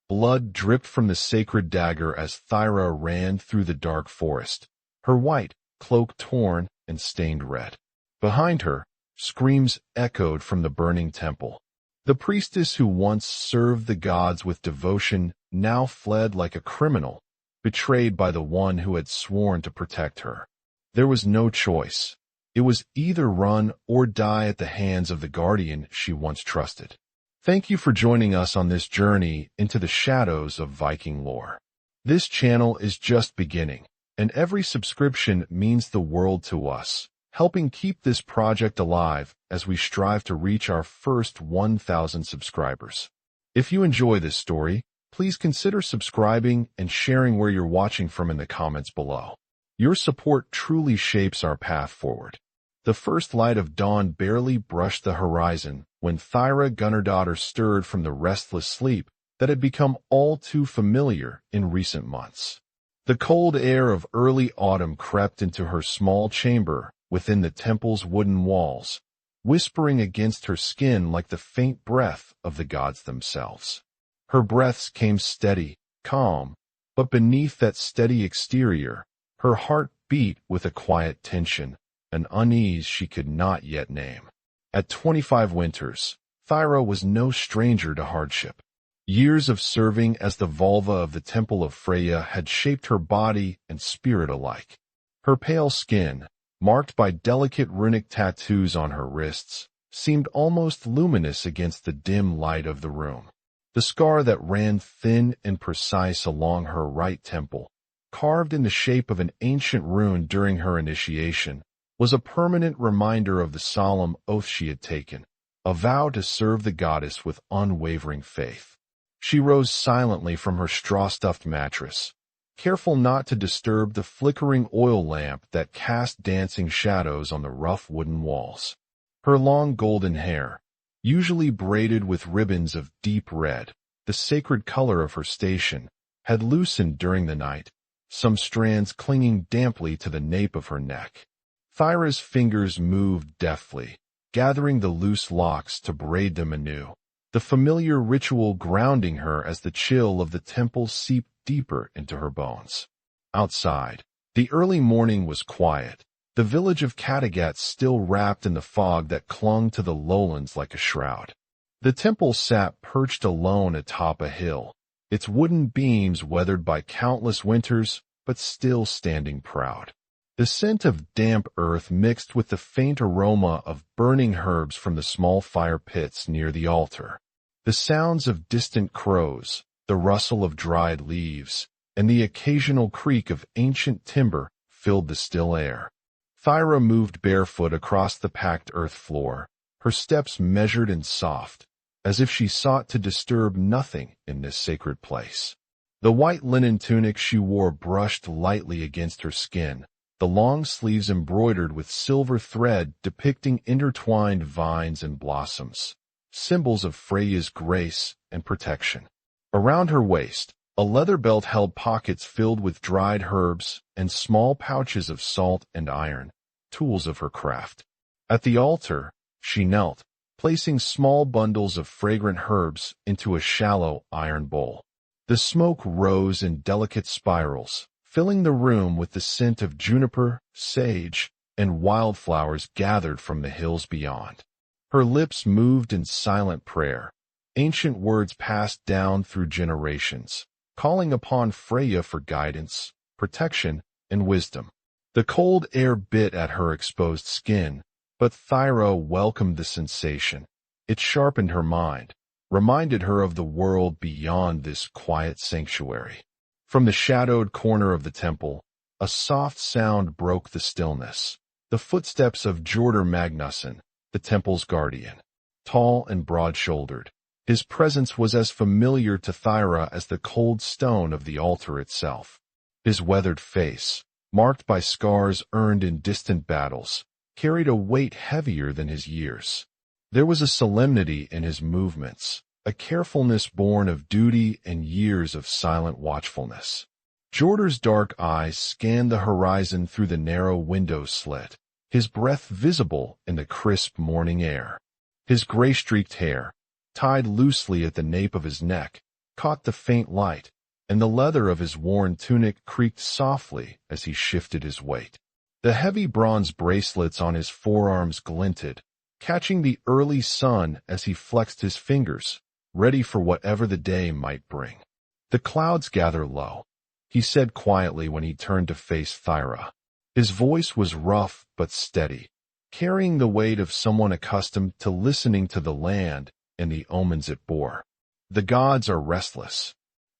Blood dripped from the sacred dagger as Thyra ran through the dark forest, her white cloak torn and stained red. Behind her, screams echoed from the burning temple. The priestess who once served the gods with devotion now fled like a criminal, betrayed by the one who had sworn to protect her. There was no choice. It was either run or die at the hands of the guardian she once trusted. Thank you for joining us on this journey into the shadows of Viking lore. This channel is just beginning, and every subscription means the world to us, helping keep this project alive as we strive to reach our first 1,000 subscribers. If you enjoy this story, please consider subscribing and sharing where you're watching from in the comments below. Your support truly shapes our path forward. The first light of dawn barely brushed the horizon when Thyra Gunnardóttir stirred from the restless sleep that had become all too familiar in recent months. The cold air of early autumn crept into her small chamber within the temple's wooden walls, whispering against her skin like the faint breath of the gods themselves. Her breaths came steady, calm, but beneath that steady exterior, her heart beat with a quiet tension, an unease she could not yet name. At 25 winters, Thyra was no stranger to hardship. Years of serving as the vulva of the Temple of Freya had shaped her body and spirit alike. Her pale skin, marked by delicate runic tattoos on her wrists, seemed almost luminous against the dim light of the room. The scar that ran thin and precise along her right temple, carved in the shape of an ancient rune during her initiation, was a permanent reminder of the solemn oath she had taken, a vow to serve the goddess with unwavering faith. She rose silently from her straw-stuffed mattress, careful not to disturb the flickering oil lamp that cast dancing shadows on the rough wooden walls. Her long golden hair, usually braided with ribbons of deep red, the sacred color of her station, had loosened during the night, some strands clinging damply to the nape of her neck. Thyra's fingers moved deftly, gathering the loose locks to braid them anew, the familiar ritual grounding her as the chill of the temple seeped deeper into her bones. Outside, the early morning was quiet, the village of Kattegat still wrapped in the fog that clung to the lowlands like a shroud. The temple sat perched alone atop a hill, its wooden beams weathered by countless winters, but still standing proud. The scent of damp earth mixed with the faint aroma of burning herbs from the small fire pits near the altar. The sounds of distant crows, the rustle of dried leaves, and the occasional creak of ancient timber filled the still air. Thyra moved barefoot across the packed earth floor, her steps measured and soft, as if she sought to disturb nothing in this sacred place. The white linen tunic she wore brushed lightly against her skin, the long sleeves embroidered with silver thread depicting intertwined vines and blossoms, symbols of Freya's grace and protection. Around her waist, a leather belt held pockets filled with dried herbs and small pouches of salt and iron, tools of her craft. At the altar, she knelt, placing small bundles of fragrant herbs into a shallow iron bowl. The smoke rose in delicate spirals, filling the room with the scent of juniper, sage, and wildflowers gathered from the hills beyond. Her lips moved in silent prayer, ancient words passed down through generations, calling upon Freya for guidance, protection, and wisdom. The cold air bit at her exposed skin, but Thyra welcomed the sensation. It sharpened her mind, reminded her of the world beyond this quiet sanctuary. From the shadowed corner of the temple, a soft sound broke the stillness, the footsteps of Hjörtur Magnusson, the temple's guardian. Tall and broad-shouldered, his presence was as familiar to Thyra as the cold stone of the altar itself. His weathered face, marked by scars earned in distant battles, carried a weight heavier than his years. There was a solemnity in his movements, a carefulness born of duty and years of silent watchfulness. Hjörtur's dark eyes scanned the horizon through the narrow window slit, his breath visible in the crisp morning air. His gray-streaked hair, tied loosely at the nape of his neck, caught the faint light, and the leather of his worn tunic creaked softly as he shifted his weight. The heavy bronze bracelets on his forearms glinted, catching the early sun as he flexed his fingers, ready for whatever the day might bring. "The clouds gather low," he said quietly when he turned to face Thyra. His voice was rough but steady, carrying the weight of someone accustomed to listening to the land and the omens it bore. "The gods are restless."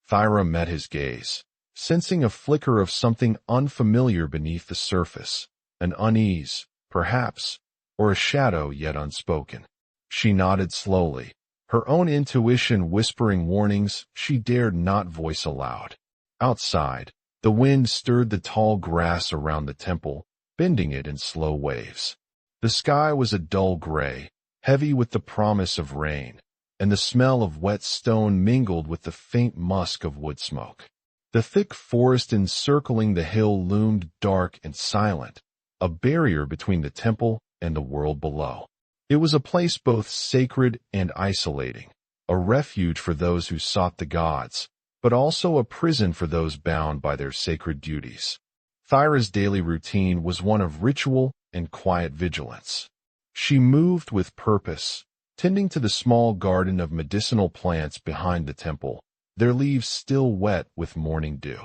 Thyra met his gaze, sensing a flicker of something unfamiliar beneath the surface, an unease, perhaps, or a shadow yet unspoken. She nodded slowly, her own intuition whispering warnings she dared not voice aloud. Outside, the wind stirred the tall grass around the temple, bending it in slow waves. The sky was a dull gray, heavy with the promise of rain, and the smell of wet stone mingled with the faint musk of wood smoke. The thick forest encircling the hill loomed dark and silent, a barrier between the temple and the world below. It was a place both sacred and isolating, a refuge for those who sought the gods, but also a prison for those bound by their sacred duties. Thyra's daily routine was one of ritual and quiet vigilance. She moved with purpose, tending to the small garden of medicinal plants behind the temple, their leaves still wet with morning dew.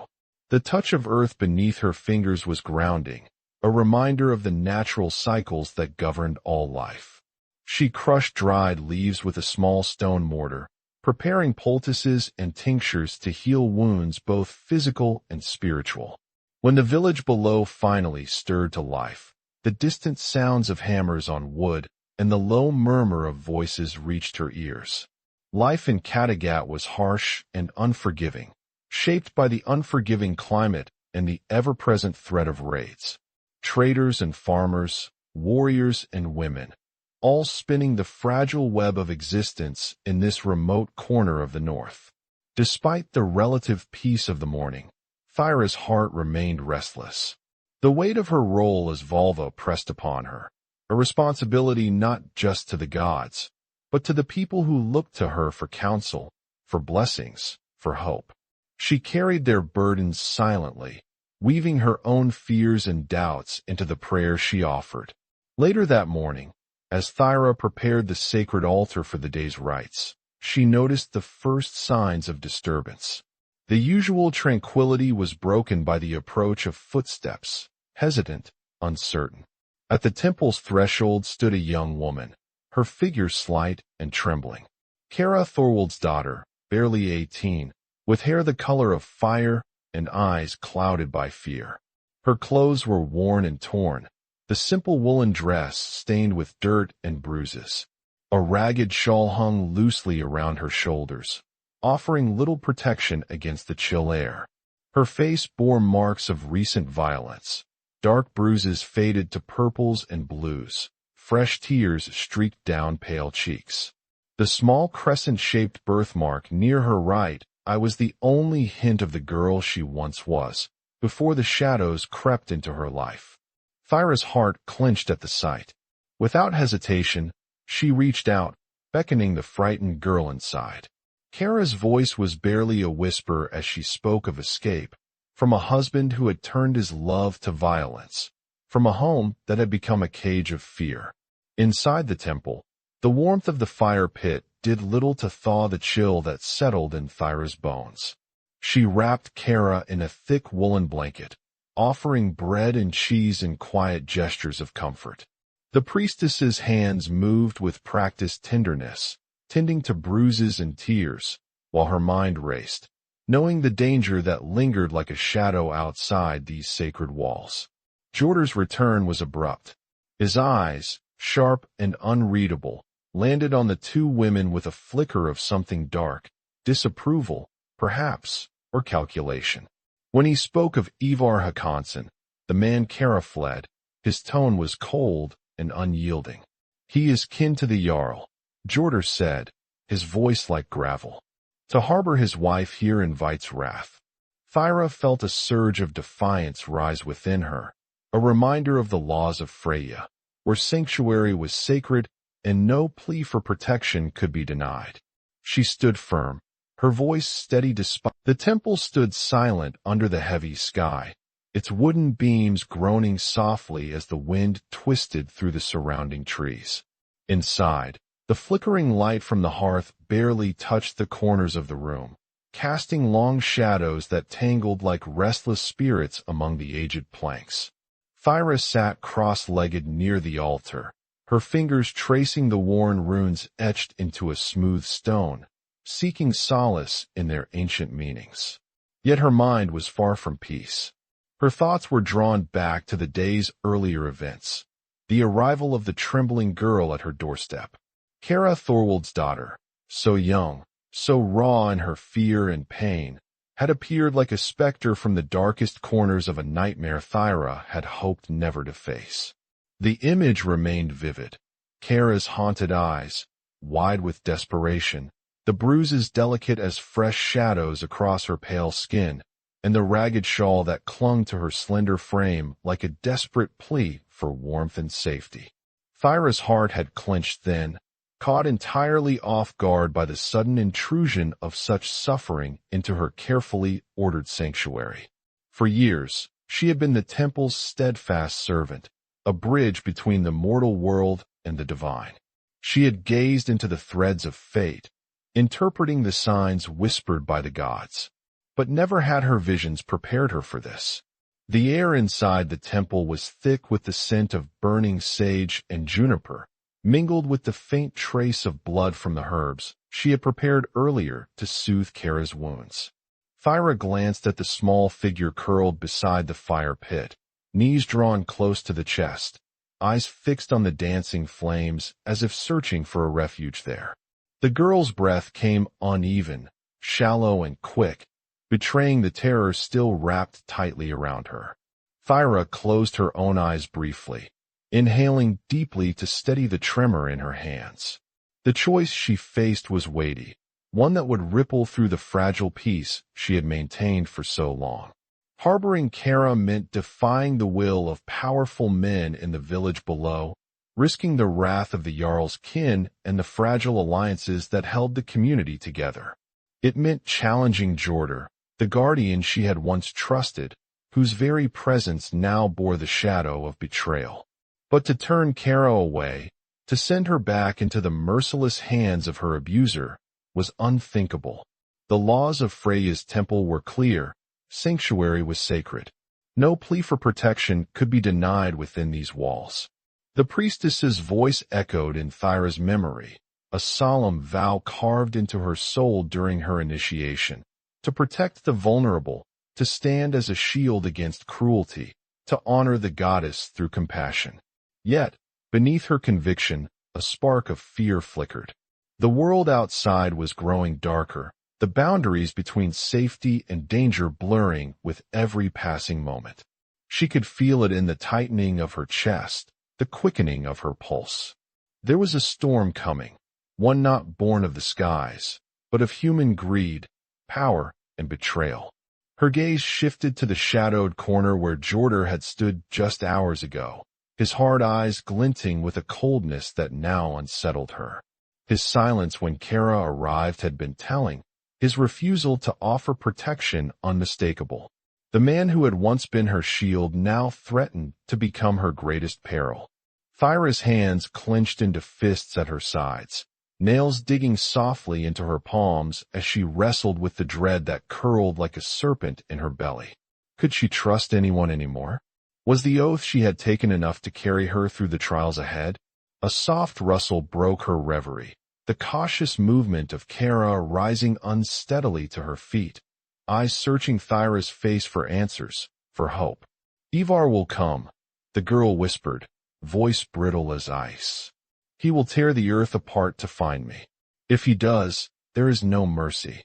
The touch of earth beneath her fingers was grounding, a reminder of the natural cycles that governed all life. She crushed dried leaves with a small stone mortar, preparing poultices and tinctures to heal wounds both physical and spiritual. When the village below finally stirred to life, the distant sounds of hammers on wood and the low murmur of voices reached her ears. Life in Kattegat was harsh and unforgiving, shaped by the unforgiving climate and the ever-present threat of raids. Traders and farmers, warriors and women, all spinning the fragile web of existence in this remote corner of the north. Despite the relative peace of the morning, Thyra's heart remained restless. The weight of her role as Volva pressed upon her, a responsibility not just to the gods, but to the people who looked to her for counsel, for blessings, for hope. She carried their burdens silently, weaving her own fears and doubts into the prayers she offered. Later that morning, as Thyra prepared the sacred altar for the day's rites, she noticed the first signs of disturbance. The usual tranquility was broken by the approach of footsteps, hesitant, uncertain. At the temple's threshold stood a young woman, her figure slight and trembling. Kára Thorwald's daughter, barely 18, with hair the color of fire and eyes clouded by fear. Her clothes were worn and torn, the simple woolen dress stained with dirt and bruises. A ragged shawl hung loosely around her shoulders, offering little protection against the chill air. Her face bore marks of recent violence. Dark bruises faded to purples and blues. Fresh tears streaked down pale cheeks. The small crescent-shaped birthmark near her right eye was the only hint of the girl she once was, before the shadows crept into her life. Thyra's heart clenched at the sight. Without hesitation, she reached out, beckoning the frightened girl inside. Kára's voice was barely a whisper as she spoke of escape, from a husband who had turned his love to violence, from a home that had become a cage of fear. Inside the temple, the warmth of the fire pit did little to thaw the chill that settled in Thyra's bones. She wrapped Kára in a thick woolen blanket, offering bread and cheese in quiet gestures of comfort. The priestess's hands moved with practiced tenderness, tending to bruises and tears, while her mind raced, knowing the danger that lingered like a shadow outside these sacred walls. Hjörtur's return was abrupt. His eyes, sharp and unreadable, landed on the two women with a flicker of something dark, disapproval, perhaps, or calculation. When he spoke of Ivar Håkansson, the man Kára fled, his tone was cold and unyielding. "He is kin to the Jarl," Hjörtur said, his voice like gravel. "To harbor his wife here invites wrath." Thyra felt a surge of defiance rise within her, a reminder of the laws of Freya, where sanctuary was sacred and no plea for protection could be denied. She stood firm, her voice steady despite. The temple stood silent under the heavy sky, its wooden beams groaning softly as the wind twisted through the surrounding trees. Inside, the flickering light from the hearth barely touched the corners of the room, casting long shadows that tangled like restless spirits among the aged planks. Thyra sat cross-legged near the altar, her fingers tracing the worn runes etched into a smooth stone, seeking solace in their ancient meanings. Yet her mind was far from peace. Her thoughts were drawn back to the day's earlier events, the arrival of the trembling girl at her doorstep. Kára, Thorwald's daughter, so young, so raw in her fear and pain, had appeared like a specter from the darkest corners of a nightmare Thyra had hoped never to face. The image remained vivid. Kára's haunted eyes, wide with desperation, the bruises delicate as fresh shadows across her pale skin, and the ragged shawl that clung to her slender frame like a desperate plea for warmth and safety. Thyra's heart had clenched then, caught entirely off guard by the sudden intrusion of such suffering into her carefully ordered sanctuary. For years, she had been the temple's steadfast servant, a bridge between the mortal world and the divine. She had gazed into the threads of fate, interpreting the signs whispered by the gods. But never had her visions prepared her for this. The air inside the temple was thick with the scent of burning sage and juniper, mingled with the faint trace of blood from the herbs she had prepared earlier to soothe Kára's wounds. Thyra glanced at the small figure curled beside the fire pit, knees drawn close to the chest, eyes fixed on the dancing flames as if searching for a refuge there. The girl's breath came uneven, shallow and quick, betraying the terror still wrapped tightly around her. Thyra closed her own eyes briefly, inhaling deeply to steady the tremor in her hands. The choice she faced was weighty, one that would ripple through the fragile peace she had maintained for so long. Harboring Kára meant defying the will of powerful men in the village below, risking the wrath of the Jarl's kin and the fragile alliances that held the community together. It meant challenging Hjörtur, the guardian she had once trusted, whose very presence now bore the shadow of betrayal. But to turn Kára away, to send her back into the merciless hands of her abuser, was unthinkable. The laws of Freya's temple were clear. Sanctuary was sacred. No plea for protection could be denied within these walls. The priestess's voice echoed in Thyra's memory, a solemn vow carved into her soul during her initiation, to protect the vulnerable, to stand as a shield against cruelty, to honor the goddess through compassion. Yet, beneath her conviction, a spark of fear flickered. The world outside was growing darker, the boundaries between safety and danger blurring with every passing moment. She could feel it in the tightening of her chest, the quickening of her pulse. There was a storm coming, one not born of the skies, but of human greed, power, and betrayal. Her gaze shifted to the shadowed corner where Hjörtur had stood just hours ago, his hard eyes glinting with a coldness that now unsettled her. His silence when Kára arrived had been telling, his refusal to offer protection unmistakable. The man who had once been her shield now threatened to become her greatest peril. Thyra's hands clenched into fists at her sides, nails digging softly into her palms as she wrestled with the dread that curled like a serpent in her belly. Could she trust anyone anymore? Was the oath she had taken enough to carry her through the trials ahead? A soft rustle broke her reverie, the cautious movement of Kára rising unsteadily to her feet, eyes searching Thyra's face for answers, for hope. Ivar will come, the girl whispered, voice brittle as ice. He will tear the earth apart to find me. If he does, there is no mercy.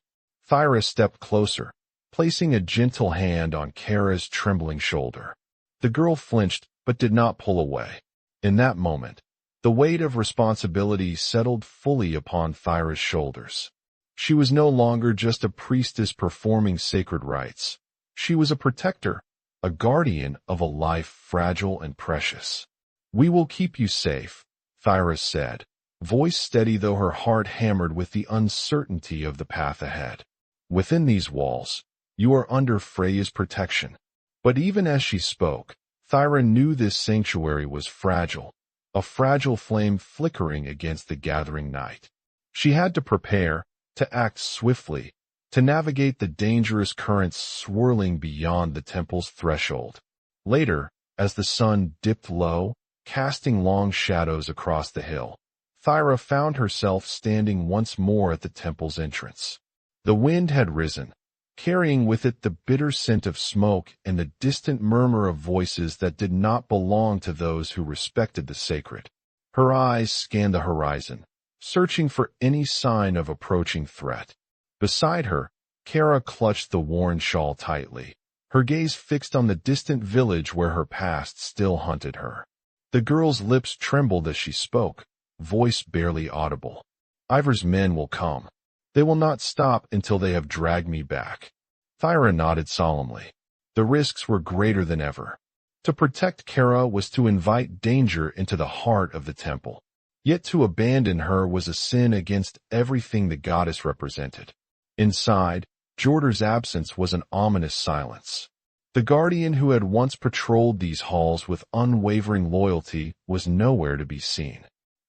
Thyra stepped closer, placing a gentle hand on Kára's trembling shoulder. The girl flinched but did not pull away. In that moment, the weight of responsibility settled fully upon Thyra's shoulders. She was no longer just a priestess performing sacred rites. She was a protector, a guardian of a life fragile and precious. "We will keep you safe," Thyra said, voice steady though her heart hammered with the uncertainty of the path ahead. Within these walls, you are under Freya's protection. But even as she spoke, Thyra knew this sanctuary was fragile, a fragile flame flickering against the gathering night. She had to prepare, to act swiftly, to navigate the dangerous currents swirling beyond the temple's threshold. Later, as the sun dipped low, casting long shadows across the hill, Thyra found herself standing once more at the temple's entrance. The wind had risen, carrying with it the bitter scent of smoke and the distant murmur of voices that did not belong to those who respected the sacred. Her eyes scanned the horizon, searching for any sign of approaching threat. Beside her, Kára clutched the worn shawl tightly, her gaze fixed on the distant village where her past still haunted her. The girl's lips trembled as she spoke, voice barely audible. "Ivor's men will come. They will not stop until they have dragged me back." Thyra nodded solemnly. The risks were greater than ever. To protect Kára was to invite danger into the heart of the temple. Yet to abandon her was a sin against everything the goddess represented. Inside, Hjörtur's absence was an ominous silence. The guardian who had once patrolled these halls with unwavering loyalty was nowhere to be seen.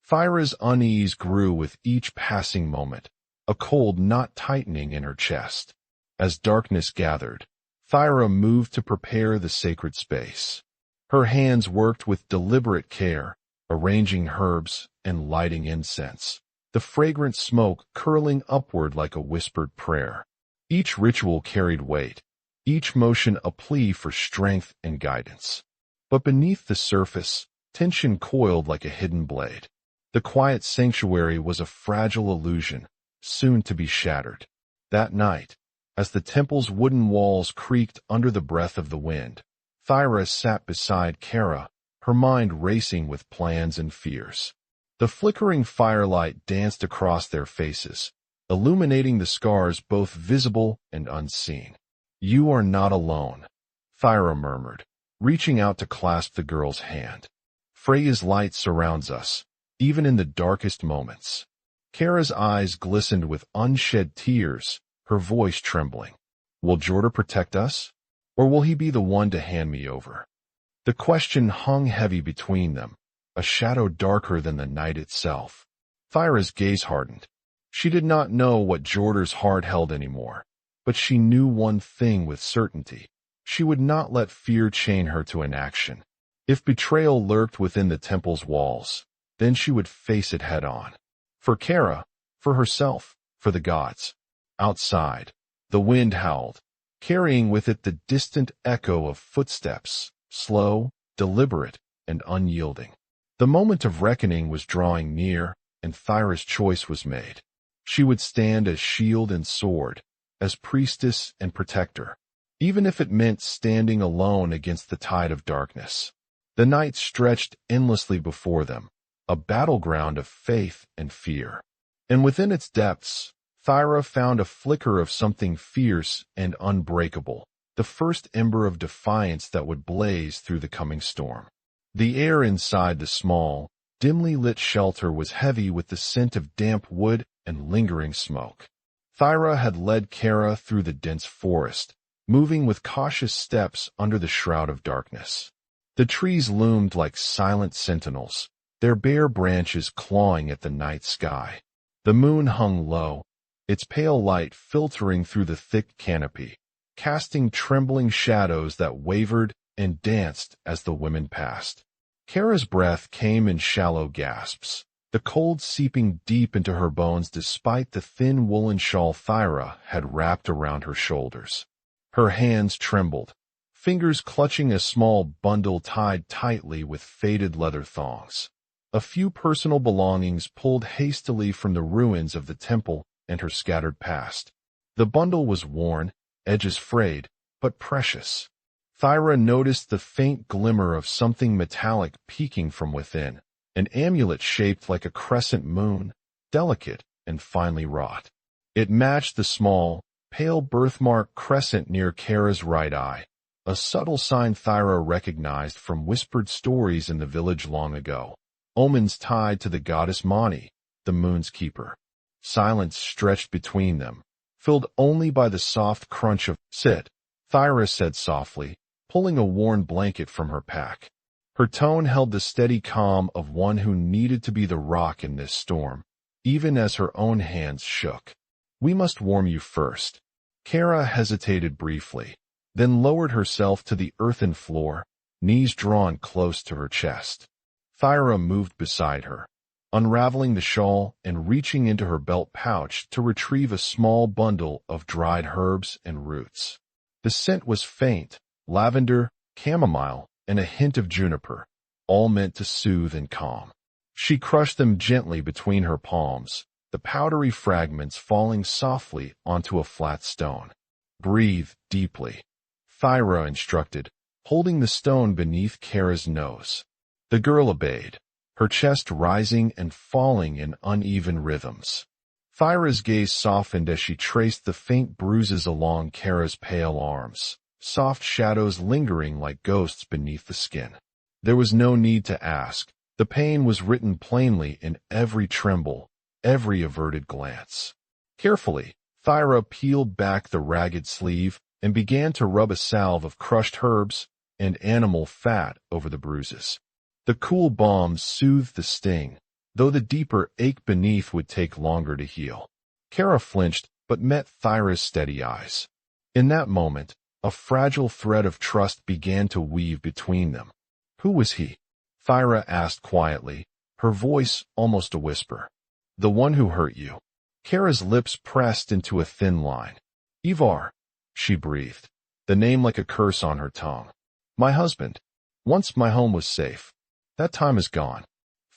Thyra's unease grew with each passing moment, a cold knot tightening in her chest. As darkness gathered, Thyra moved to prepare the sacred space. Her hands worked with deliberate care, arranging herbs and lighting incense, the fragrant smoke curling upward like a whispered prayer. Each ritual carried weight, each motion a plea for strength and guidance. But beneath the surface, tension coiled like a hidden blade. The quiet sanctuary was a fragile illusion, soon to be shattered. That night, as the temple's wooden walls creaked under the breath of the wind, Thyra sat beside Kára, her mind racing with plans and fears. The flickering firelight danced across their faces, illuminating the scars both visible and unseen. "You are not alone," Thyra murmured, reaching out to clasp the girl's hand. "Freya's light surrounds us, even in the darkest moments." Kára's eyes glistened with unshed tears, her voice trembling. "Will Hjörtur protect us? Or will he be the one to hand me over?" The question hung heavy between them, a shadow darker than the night itself. Thyra's gaze hardened. She did not know what Hjörtur's heart held anymore, but she knew one thing with certainty. She would not let fear chain her to inaction. If betrayal lurked within the temple's walls, then she would face it head-on. For Kára, for herself, for the gods. Outside, the wind howled, carrying with it the distant echo of footsteps, slow, deliberate, and unyielding. The moment of reckoning was drawing near, and Thyra's choice was made. She would stand as shield and sword, as priestess and protector, even if it meant standing alone against the tide of darkness. The night stretched endlessly before them, a battleground of faith and fear. And within its depths, Thyra found a flicker of something fierce and unbreakable, the first ember of defiance that would blaze through the coming storm. The air inside the small, dimly lit shelter was heavy with the scent of damp wood and lingering smoke. Thyra had led Kára through the dense forest, moving with cautious steps under the shroud of darkness. The trees loomed like silent sentinels, their bare branches clawing at the night sky. The moon hung low, its pale light filtering through the thick canopy, casting trembling shadows that wavered and danced as the women passed. Kára's breath came in shallow gasps, the cold seeping deep into her bones despite the thin woolen shawl Thyra had wrapped around her shoulders. Her hands trembled, fingers clutching a small bundle tied tightly with faded leather thongs. A few personal belongings pulled hastily from the ruins of the temple and her scattered past. The bundle was worn, edges frayed, but precious. Thyra noticed the faint glimmer of something metallic peeking from within, an amulet shaped like a crescent moon, delicate and finely wrought. It matched the small, pale birthmark crescent near Kára's right eye, a subtle sign Thyra recognized from whispered stories in the village long ago. Omens tied to the goddess Mani, the moon's keeper. Silence stretched between them, filled only by the soft crunch of "Sit," Thyra said softly, pulling a worn blanket from her pack. Her tone held the steady calm of one who needed to be the rock in this storm, even as her own hands shook. "We must warm you first." Kára hesitated briefly, then lowered herself to the earthen floor, knees drawn close to her chest. Thyra moved beside her, unraveling the shawl and reaching into her belt pouch to retrieve a small bundle of dried herbs and roots. The scent was faint, lavender, chamomile, and a hint of juniper, all meant to soothe and calm. She crushed them gently between her palms, the powdery fragments falling softly onto a flat stone. "Breathe deeply," Thyra instructed, holding the stone beneath Kára's nose. The girl obeyed, her chest rising and falling in uneven rhythms. Thyra's gaze softened as she traced the faint bruises along Kára's pale arms, soft shadows lingering like ghosts beneath the skin. There was no need to ask. The pain was written plainly in every tremble, every averted glance. Carefully, Thyra peeled back the ragged sleeve and began to rub a salve of crushed herbs and animal fat over the bruises. The cool balm soothed the sting, though the deeper ache beneath would take longer to heal. Kára flinched, but met Thyra's steady eyes. In that moment, a fragile thread of trust began to weave between them. "Who was he?" Thyra asked quietly, her voice almost a whisper. "The one who hurt you." Kára's lips pressed into a thin line. "Ivar," she breathed, the name like a curse on her tongue. "My husband. Once my home was safe. That time is gone."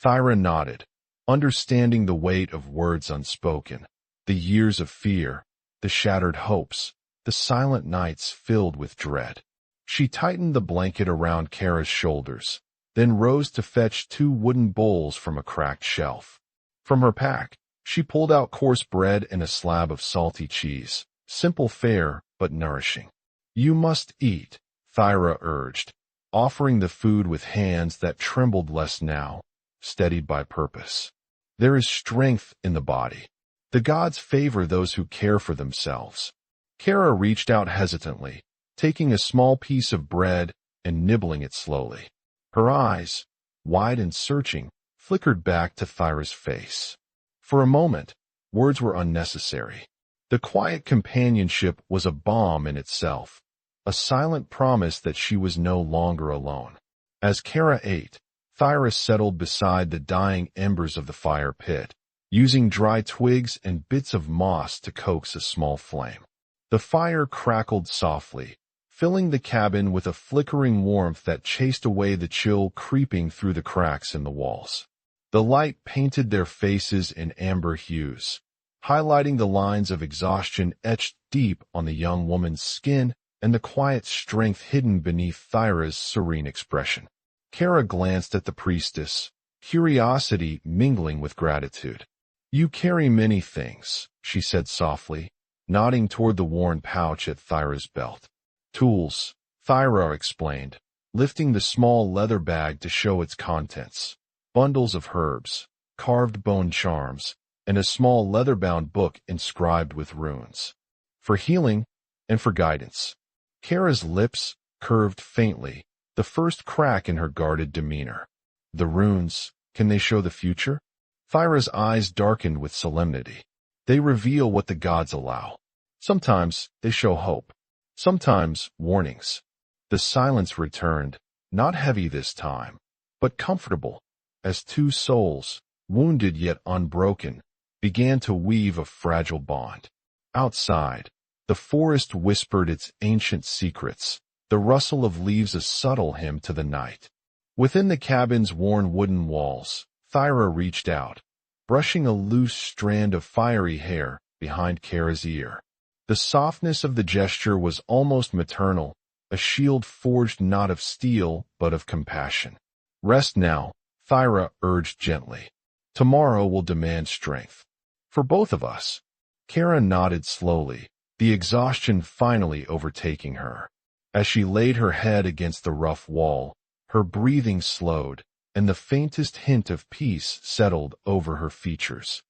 Thyra nodded, understanding the weight of words unspoken, the years of fear, the shattered hopes, the silent nights filled with dread. She tightened the blanket around Kára's shoulders, then rose to fetch 2 wooden bowls from a cracked shelf. From her pack, she pulled out coarse bread and a slab of salty cheese, simple fare but nourishing. "You must eat," Thyra urged, offering the food with hands that trembled less now, steadied by purpose. "There is strength in the body. The gods favor those who care for themselves." Kára reached out hesitantly, taking a small piece of bread and nibbling it slowly. Her eyes, wide and searching, flickered back to Thyra's face. For a moment, words were unnecessary. The quiet companionship was a balm in itself, a silent promise that she was no longer alone. As Kára ate, Thyra settled beside the dying embers of the fire pit, using dry twigs and bits of moss to coax a small flame. The fire crackled softly, filling the cabin with a flickering warmth that chased away the chill creeping through the cracks in the walls. The light painted their faces in amber hues, highlighting the lines of exhaustion etched deep on the young woman's skin and the quiet strength hidden beneath Thyra's serene expression. Kára glanced at the priestess, curiosity mingling with gratitude. "You carry many things," she said softly, nodding toward the worn pouch at Thyra's belt. "Tools," Thyra explained, lifting the small leather bag to show its contents. "Bundles of herbs, carved bone charms, and a small leather-bound book inscribed with runes. For healing and for guidance." Kára's lips curved faintly, the first crack in her guarded demeanor. "The runes, can they show the future?" Thyra's eyes darkened with solemnity. "They reveal what the gods allow. Sometimes they show hope, sometimes warnings." The silence returned, not heavy this time, but comfortable, as 2 souls, wounded yet unbroken, began to weave a fragile bond. Outside, the forest whispered its ancient secrets, the rustle of leaves a subtle hymn to the night. Within the cabin's worn wooden walls, Thyra reached out, brushing a loose strand of fiery hair behind Kára's ear. The softness of the gesture was almost maternal, a shield forged not of steel but of compassion. "Rest now," Thyra urged gently. "Tomorrow will demand strength. For both of us." Kára nodded slowly, the exhaustion finally overtaking her. As she laid her head against the rough wall, her breathing slowed, and the faintest hint of peace settled over her features.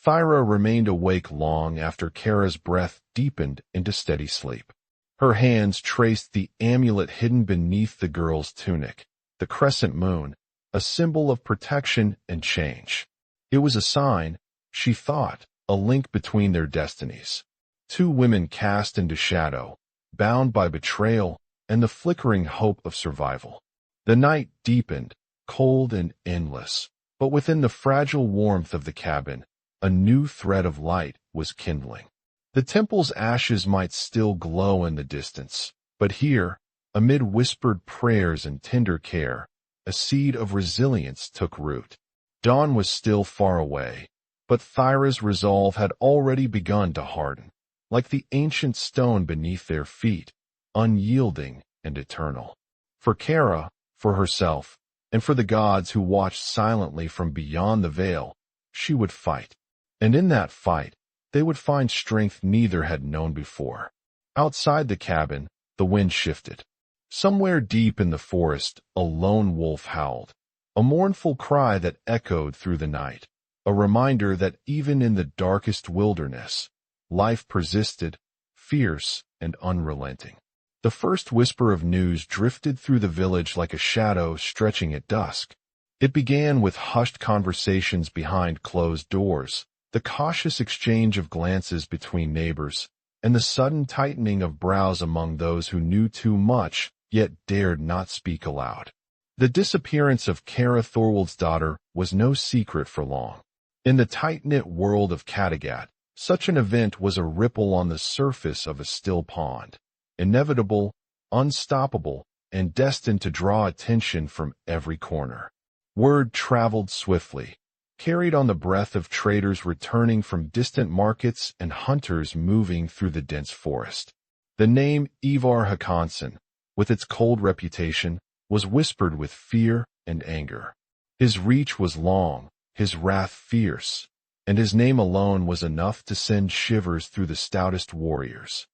Thyra remained awake long after Kára's breath deepened into steady sleep. Her hands traced the amulet hidden beneath the girl's tunic, the crescent moon, a symbol of protection and change. It was a sign, she thought, a link between their destinies. Two women cast into shadow, bound by betrayal and the flickering hope of survival. The night deepened, cold and endless, but within the fragile warmth of the cabin, a new thread of light was kindling. The temple's ashes might still glow in the distance, but here, amid whispered prayers and tender care, a seed of resilience took root. Dawn was still far away, but Thyra's resolve had already begun to harden, like the ancient stone beneath their feet, unyielding and eternal. For Kára, for herself, and for the gods who watched silently from beyond the veil, she would fight. And in that fight, they would find strength neither had known before. Outside the cabin, the wind shifted. Somewhere deep in the forest, a lone wolf howled, a mournful cry that echoed through the night, a reminder that even in the darkest wilderness, life persisted, fierce and unrelenting. The first whisper of news drifted through the village like a shadow stretching at dusk. It began with hushed conversations behind closed doors, the cautious exchange of glances between neighbors, and the sudden tightening of brows among those who knew too much yet dared not speak aloud. The disappearance of Kára Thorwald's daughter was no secret for long. In the tight-knit world of Kattegat, such an event was a ripple on the surface of a still pond, inevitable, unstoppable, and destined to draw attention from every corner. Word traveled swiftly, carried on the breath of traders returning from distant markets and hunters moving through the dense forest. The name Ivar Håkansson, with its cold reputation, was whispered with fear and anger. His reach was long, his wrath fierce, and his name alone was enough to send shivers through the stoutest warriors.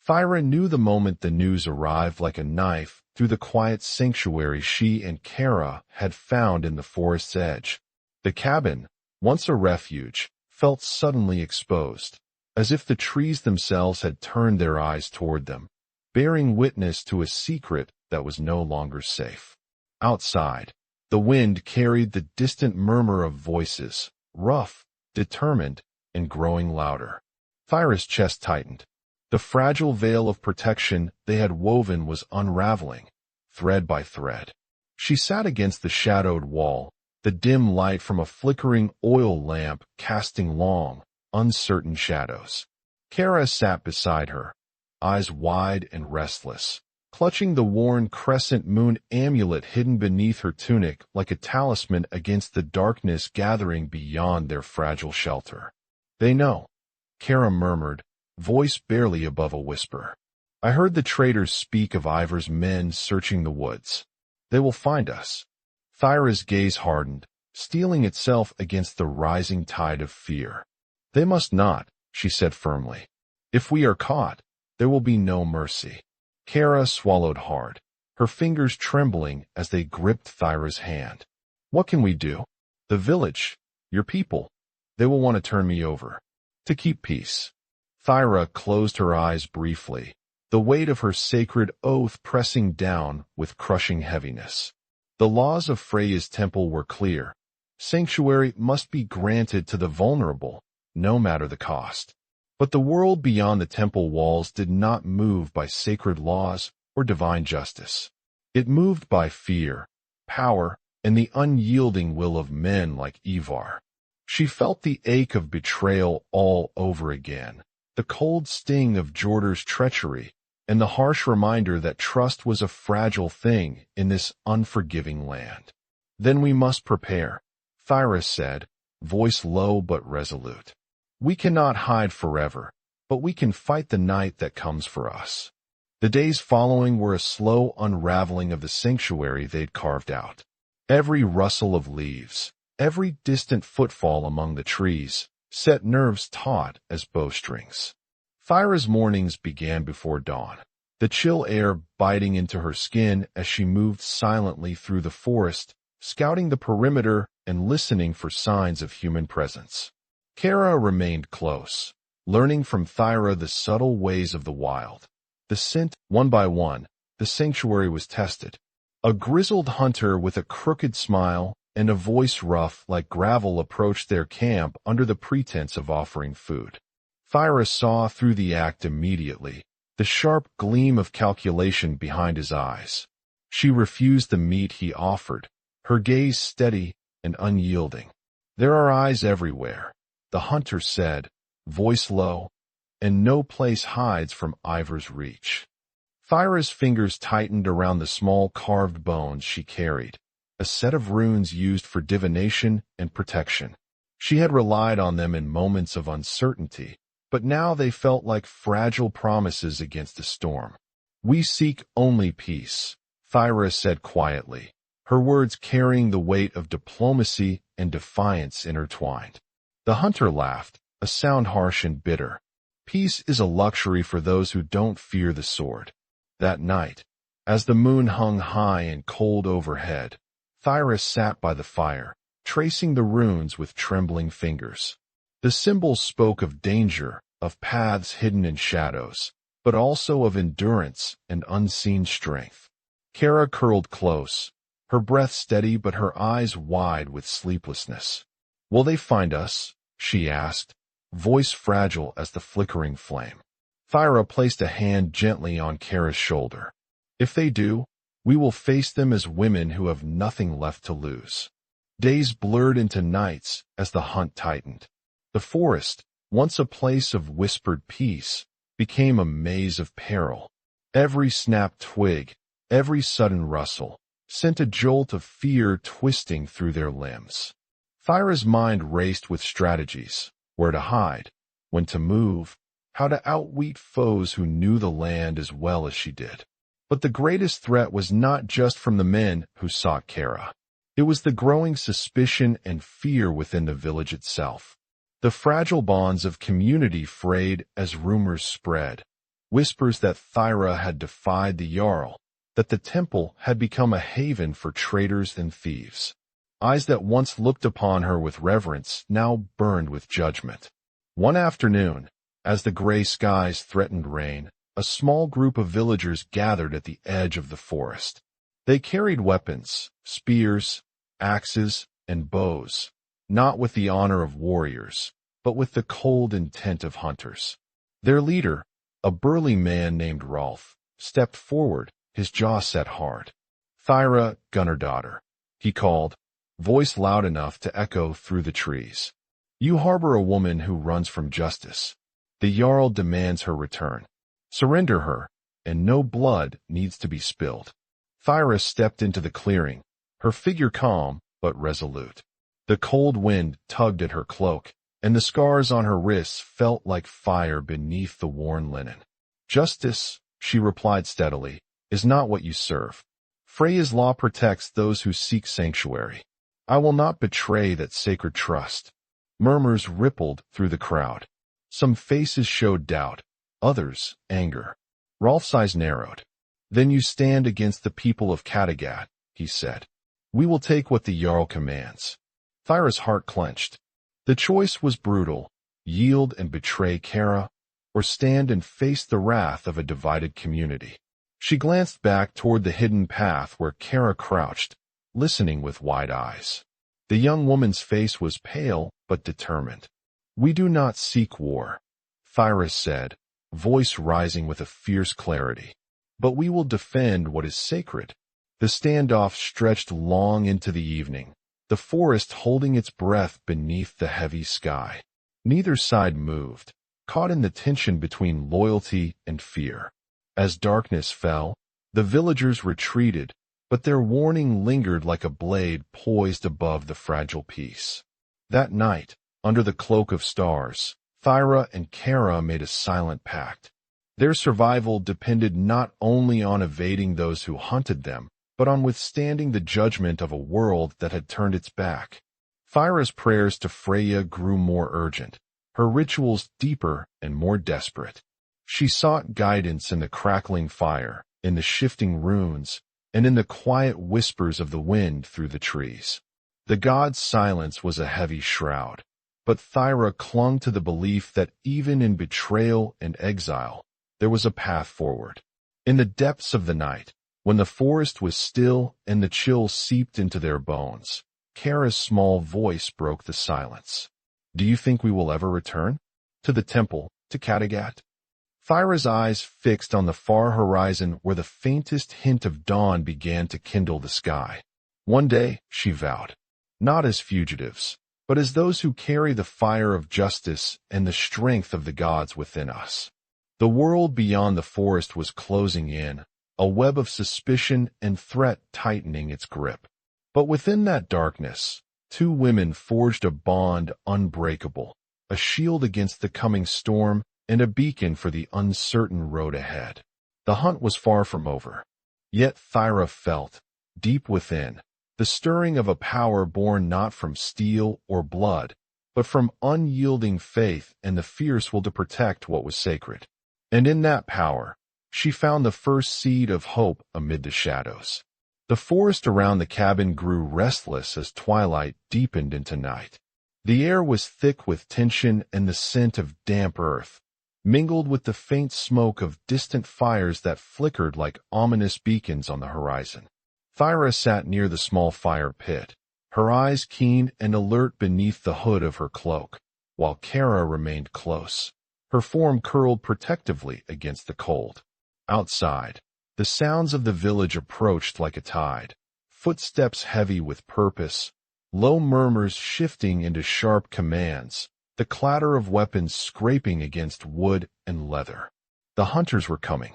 Thyra knew the moment the news arrived like a knife through the quiet sanctuary she and Kára had found in the forest's edge. The cabin, once a refuge, felt suddenly exposed, as if the trees themselves had turned their eyes toward them, bearing witness to a secret that was no longer safe. Outside, the wind carried the distant murmur of voices, rough, determined, and growing louder. Thyra's chest tightened. The fragile veil of protection they had woven was unraveling, thread by thread. She sat against the shadowed wall, the dim light from a flickering oil lamp casting long, uncertain shadows. Kára sat beside her, eyes wide and restless, clutching the worn crescent moon amulet hidden beneath her tunic like a talisman against the darkness gathering beyond their fragile shelter. "They know," Kára murmured, voice barely above a whisper. "I heard the traders speak of Ivar's men searching the woods. They will find us." Thyra's gaze hardened, steeling itself against the rising tide of fear. "They must not," she said firmly. "If we are caught, there will be no mercy." Kára swallowed hard, her fingers trembling as they gripped Thyra's hand. "What can we do? The village, your people, they will want to turn me over. To keep peace." Thyra closed her eyes briefly, the weight of her sacred oath pressing down with crushing heaviness. The laws of Freya's temple were clear. Sanctuary must be granted to the vulnerable, no matter the cost. But the world beyond the temple walls did not move by sacred laws or divine justice. It moved by fear, power, and the unyielding will of men like Ivar. She felt the ache of betrayal all over again, the cold sting of Hjörtur's treachery, and the harsh reminder that trust was a fragile thing in this unforgiving land. "Then we must prepare," Thyra said, voice low but resolute. "We cannot hide forever, but we can fight the night that comes for us." The days following were a slow unraveling of the sanctuary they'd carved out. Every rustle of leaves, every distant footfall among the trees, set nerves taut as bowstrings. Thyra's mornings began before dawn, the chill air biting into her skin as she moved silently through the forest, scouting the perimeter and listening for signs of human presence. Kára remained close, learning from Thyra the subtle ways of the wild. The scent, one by one, the sanctuary was tested. A grizzled hunter with a crooked smile and a voice rough like gravel approached their camp under the pretense of offering food. Thyra saw through the act immediately, the sharp gleam of calculation behind his eyes. She refused the meat he offered, her gaze steady and unyielding. "There are eyes everywhere," the hunter said, voice low, "and no place hides from Ivor's reach." Thyra's fingers tightened around the small carved bones she carried, a set of runes used for divination and protection. She had relied on them in moments of uncertainty, but now they felt like fragile promises against a storm. "We seek only peace," Thyra said quietly, her words carrying the weight of diplomacy and defiance intertwined. The hunter laughed, a sound harsh and bitter. "Peace is a luxury for those who don't fear the sword." That night, as the moon hung high and cold overhead, Thyra sat by the fire, tracing the runes with trembling fingers. The symbols spoke of danger, of paths hidden in shadows, but also of endurance and unseen strength. Kára curled close, her breath steady but her eyes wide with sleeplessness. "Will they find us?" she asked, voice fragile as the flickering flame. Thyra placed a hand gently on Kára's shoulder. "If they do, we will face them as women who have nothing left to lose." Days blurred into nights as the hunt tightened. The forest, once a place of whispered peace, became a maze of peril. Every snapped twig, every sudden rustle, sent a jolt of fear twisting through their limbs. Thyra's mind raced with strategies: where to hide, when to move, how to outwit foes who knew the land as well as she did. But the greatest threat was not just from the men who sought Kára. It was the growing suspicion and fear within the village itself. The fragile bonds of community frayed as rumors spread, whispers that Thyra had defied the Jarl, that the temple had become a haven for traitors and thieves. Eyes that once looked upon her with reverence now burned with judgment. One afternoon, as the gray skies threatened rain, a small group of villagers gathered at the edge of the forest. They carried weapons, spears, axes, and bows, not with the honor of warriors, but with the cold intent of hunters. Their leader, a burly man named Rolf, stepped forward, his jaw set hard. "Thyra, Gunnar daughter," he called, voice loud enough to echo through the trees. "You harbor a woman who runs from justice. The Jarl demands her return. Surrender her, and no blood needs to be spilled." Thyra stepped into the clearing, her figure calm but resolute. The cold wind tugged at her cloak, and the scars on her wrists felt like fire beneath the worn linen. "Justice," she replied steadily, "is not what you serve. Freya's law protects those who seek sanctuary. I will not betray that sacred trust." Murmurs rippled through the crowd. Some faces showed doubt, others anger. Rolf's eyes narrowed. "Then you stand against the people of Kattegat," he said. "We will take what the Jarl commands." Thyra's heart clenched. The choice was brutal: yield and betray Kára, or stand and face the wrath of a divided community. She glanced back toward the hidden path where Kára crouched, listening with wide eyes. The young woman's face was pale but determined. "We do not seek war," Thyra said, voice rising with a fierce clarity. "But we will defend what is sacred." The standoff stretched long into the evening, the forest holding its breath beneath the heavy sky. Neither side moved, caught in the tension between loyalty and fear. As darkness fell, the villagers retreated, but their warning lingered like a blade poised above the fragile peace. That night, under the cloak of stars, Thyra and Kára made a silent pact. Their survival depended not only on evading those who hunted them, but on withstanding the judgment of a world that had turned its back. Thyra's prayers to Freya grew more urgent, her rituals deeper and more desperate. She sought guidance in the crackling fire, in the shifting runes, and in the quiet whispers of the wind through the trees. The god's silence was a heavy shroud, but Thyra clung to the belief that even in betrayal and exile, there was a path forward. In the depths of the night, when the forest was still and the chill seeped into their bones, Kára's small voice broke the silence. "Do you think we will ever return? To the temple, to Kattegat?" Thyra's eyes fixed on the far horizon where the faintest hint of dawn began to kindle the sky. "One day," she vowed, "not as fugitives, but as those who carry the fire of justice and the strength of the gods within us." The world beyond the forest was closing in, a web of suspicion and threat tightening its grip. But within that darkness, two women forged a bond unbreakable, a shield against the coming storm and a beacon for the uncertain road ahead. The hunt was far from over. Yet Thyra felt, deep within, the stirring of a power born not from steel or blood, but from unyielding faith and the fierce will to protect what was sacred. And in that power, she found the first seed of hope amid the shadows. The forest around the cabin grew restless as twilight deepened into night. The air was thick with tension and the scent of damp earth, mingled with the faint smoke of distant fires that flickered like ominous beacons on the horizon. Thyra sat near the small fire pit, her eyes keen and alert beneath the hood of her cloak, while Kára remained close, her form curled protectively against the cold. Outside, the sounds of the village approached like a tide, footsteps heavy with purpose, low murmurs shifting into sharp commands, the clatter of weapons scraping against wood and leather. The hunters were coming.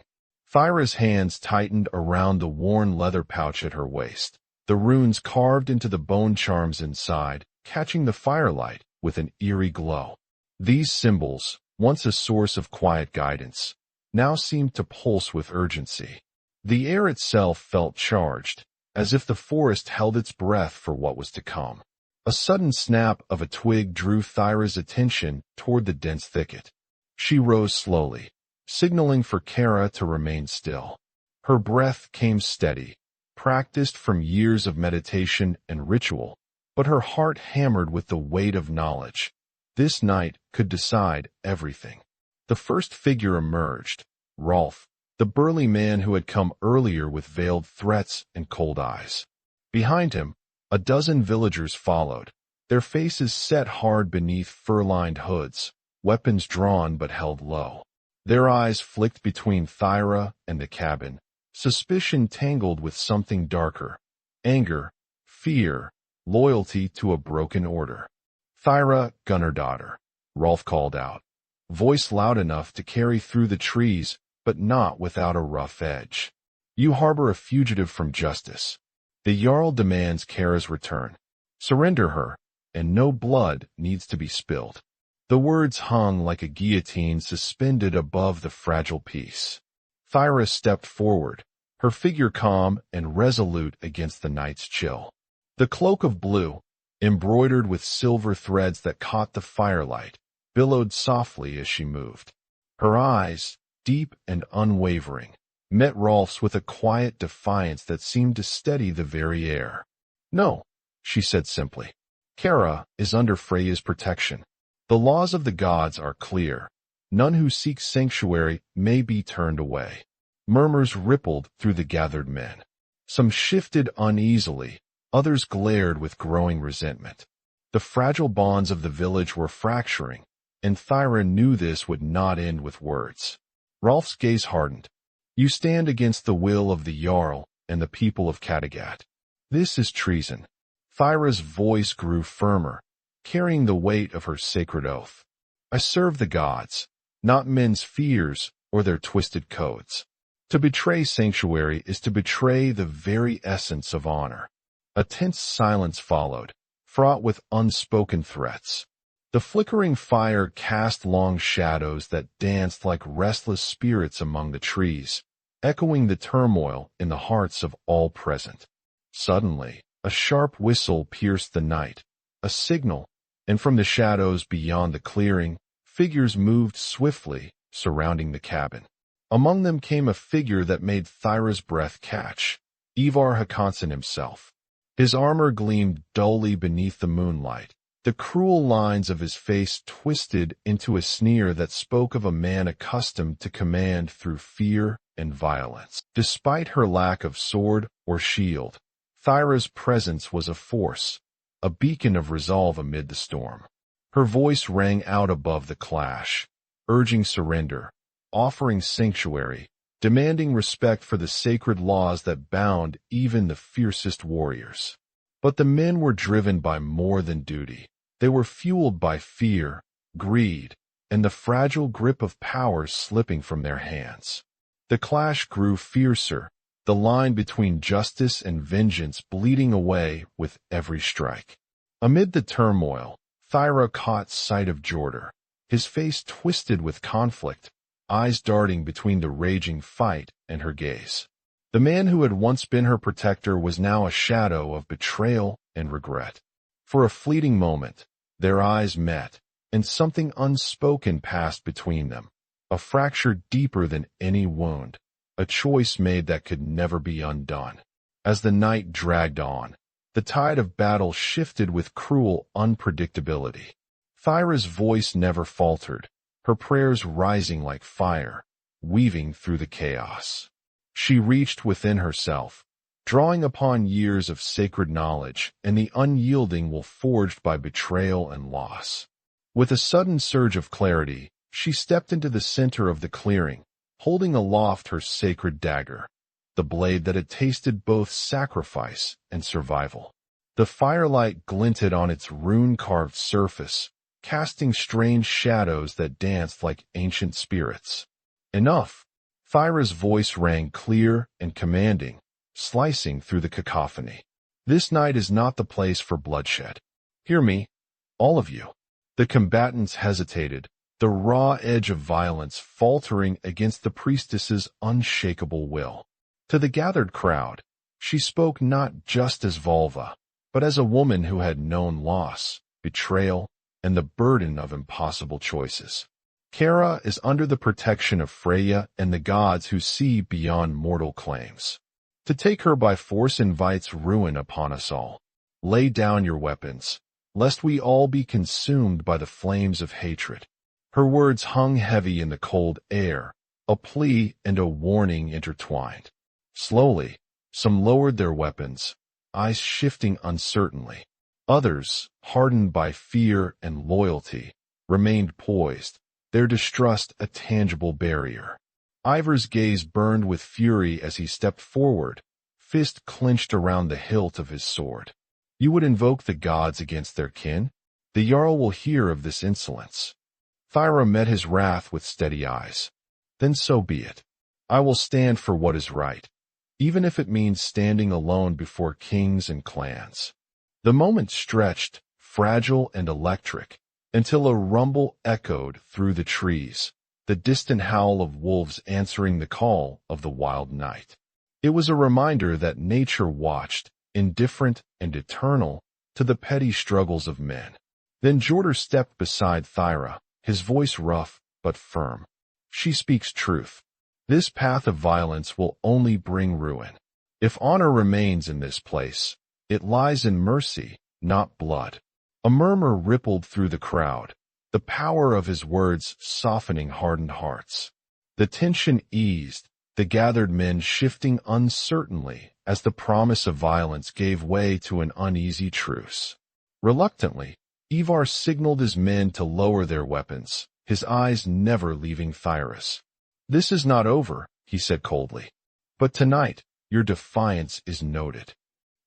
Thyra's hands tightened around the worn leather pouch at her waist, the runes carved into the bone charms inside, catching the firelight with an eerie glow. These symbols, once a source of quiet guidance, now seemed to pulse with urgency. The air itself felt charged, as if the forest held its breath for what was to come. A sudden snap of a twig drew Thyra's attention toward the dense thicket. She rose slowly, signaling for Kára to remain still. Her breath came steady, practiced from years of meditation and ritual, but her heart hammered with the weight of knowledge. This night could decide everything. The first figure emerged, Rolf, the burly man who had come earlier with veiled threats and cold eyes. Behind him, a dozen villagers followed, their faces set hard beneath fur-lined hoods, weapons drawn but held low. Their eyes flicked between Thyra and the cabin, suspicion tangled with something darker, anger, fear, loyalty to a broken order. "Thyra, gunner daughter," Rolf called out, voice loud enough to carry through the trees, but not without a rough edge. "You harbor a fugitive from justice. The Jarl demands Kára's return. Surrender her, and no blood needs to be spilled." The words hung like a guillotine suspended above the fragile peace. Thyra stepped forward, her figure calm and resolute against the night's chill. The cloak of blue, embroidered with silver threads that caught the firelight, billowed softly as she moved. Her eyes, deep and unwavering, met Rolf's with a quiet defiance that seemed to steady the very air. "No," she said simply. "Kára is under Freya's protection. The laws of the gods are clear. None who seek sanctuary may be turned away." Murmurs rippled through the gathered men. Some shifted uneasily, others glared with growing resentment. The fragile bonds of the village were fracturing, and Thyra knew this would not end with words. Rolf's gaze hardened. "You stand against the will of the Jarl and the people of Kattegat. This is treason." Thyra's voice grew firmer, carrying the weight of her sacred oath. "I serve the gods, not men's fears or their twisted codes. To betray sanctuary is to betray the very essence of honor." A tense silence followed, fraught with unspoken threats. The flickering fire cast long shadows that danced like restless spirits among the trees, echoing the turmoil in the hearts of all present. Suddenly, a sharp whistle pierced the night, a signal, and from the shadows beyond the clearing, figures moved swiftly, surrounding the cabin. Among them came a figure that made Thyra's breath catch. Ivar Håkonsson himself. His armor gleamed dully beneath the moonlight, the cruel lines of his face twisted into a sneer that spoke of a man accustomed to command through fear and violence. Despite her lack of sword or shield, Thyra's presence was a force, a beacon of resolve amid the storm. Her voice rang out above the clash, urging surrender, offering sanctuary, demanding respect for the sacred laws that bound even the fiercest warriors. But the men were driven by more than duty. They were fueled by fear, greed, and the fragile grip of power slipping from their hands. The clash grew fiercer, the line between justice and vengeance bleeding away with every strike. Amid the turmoil, Thyra caught sight of Hjörtur, his face twisted with conflict, eyes darting between the raging fight and her gaze. The man who had once been her protector was now a shadow of betrayal and regret. For a fleeting moment, their eyes met, and something unspoken passed between them, a fracture deeper than any wound, a choice made that could never be undone. As the night dragged on, the tide of battle shifted with cruel unpredictability. Thyra's voice never faltered, her prayers rising like fire, weaving through the chaos. She reached within herself, drawing upon years of sacred knowledge and the unyielding will forged by betrayal and loss. With a sudden surge of clarity, she stepped into the center of the clearing, holding aloft her sacred dagger, the blade that had tasted both sacrifice and survival. The firelight glinted on its rune-carved surface, casting strange shadows that danced like ancient spirits. Enough! Thyra's voice rang clear and commanding, slicing through the cacophony. This night is not the place for bloodshed. Hear me, all of you. The combatants hesitated, the raw edge of violence faltering against the priestess's unshakable will. To the gathered crowd, she spoke not just as Volva, but as a woman who had known loss, betrayal, and the burden of impossible choices. Kára is under the protection of Freya and the gods who see beyond mortal claims. To take her by force invites ruin upon us all. Lay down your weapons, lest we all be consumed by the flames of hatred. Her words hung heavy in the cold air, a plea and a warning intertwined. Slowly, some lowered their weapons, eyes shifting uncertainly. Others, hardened by fear and loyalty, remained poised, their distrust a tangible barrier. Ivar's gaze burned with fury as he stepped forward, fist clenched around the hilt of his sword. You would invoke the gods against their kin? The Jarl will hear of this insolence. Thyra met his wrath with steady eyes. Then so be it. I will stand for what is right, even if it means standing alone before kings and clans. The moment stretched, fragile and electric, until a rumble echoed through the trees, the distant howl of wolves answering the call of the wild night. It was a reminder that nature watched, indifferent and eternal, to the petty struggles of men. Then Hjörtur stepped beside Thyra, his voice rough but firm. She speaks truth. This path of violence will only bring ruin. If honor remains in this place, it lies in mercy, not blood. A murmur rippled through the crowd, the power of his words softening hardened hearts. The tension eased, the gathered men shifting uncertainly as the promise of violence gave way to an uneasy truce. Reluctantly, Ivar signaled his men to lower their weapons, his eyes never leaving Thyra's. This is not over, he said coldly. But tonight, your defiance is noted.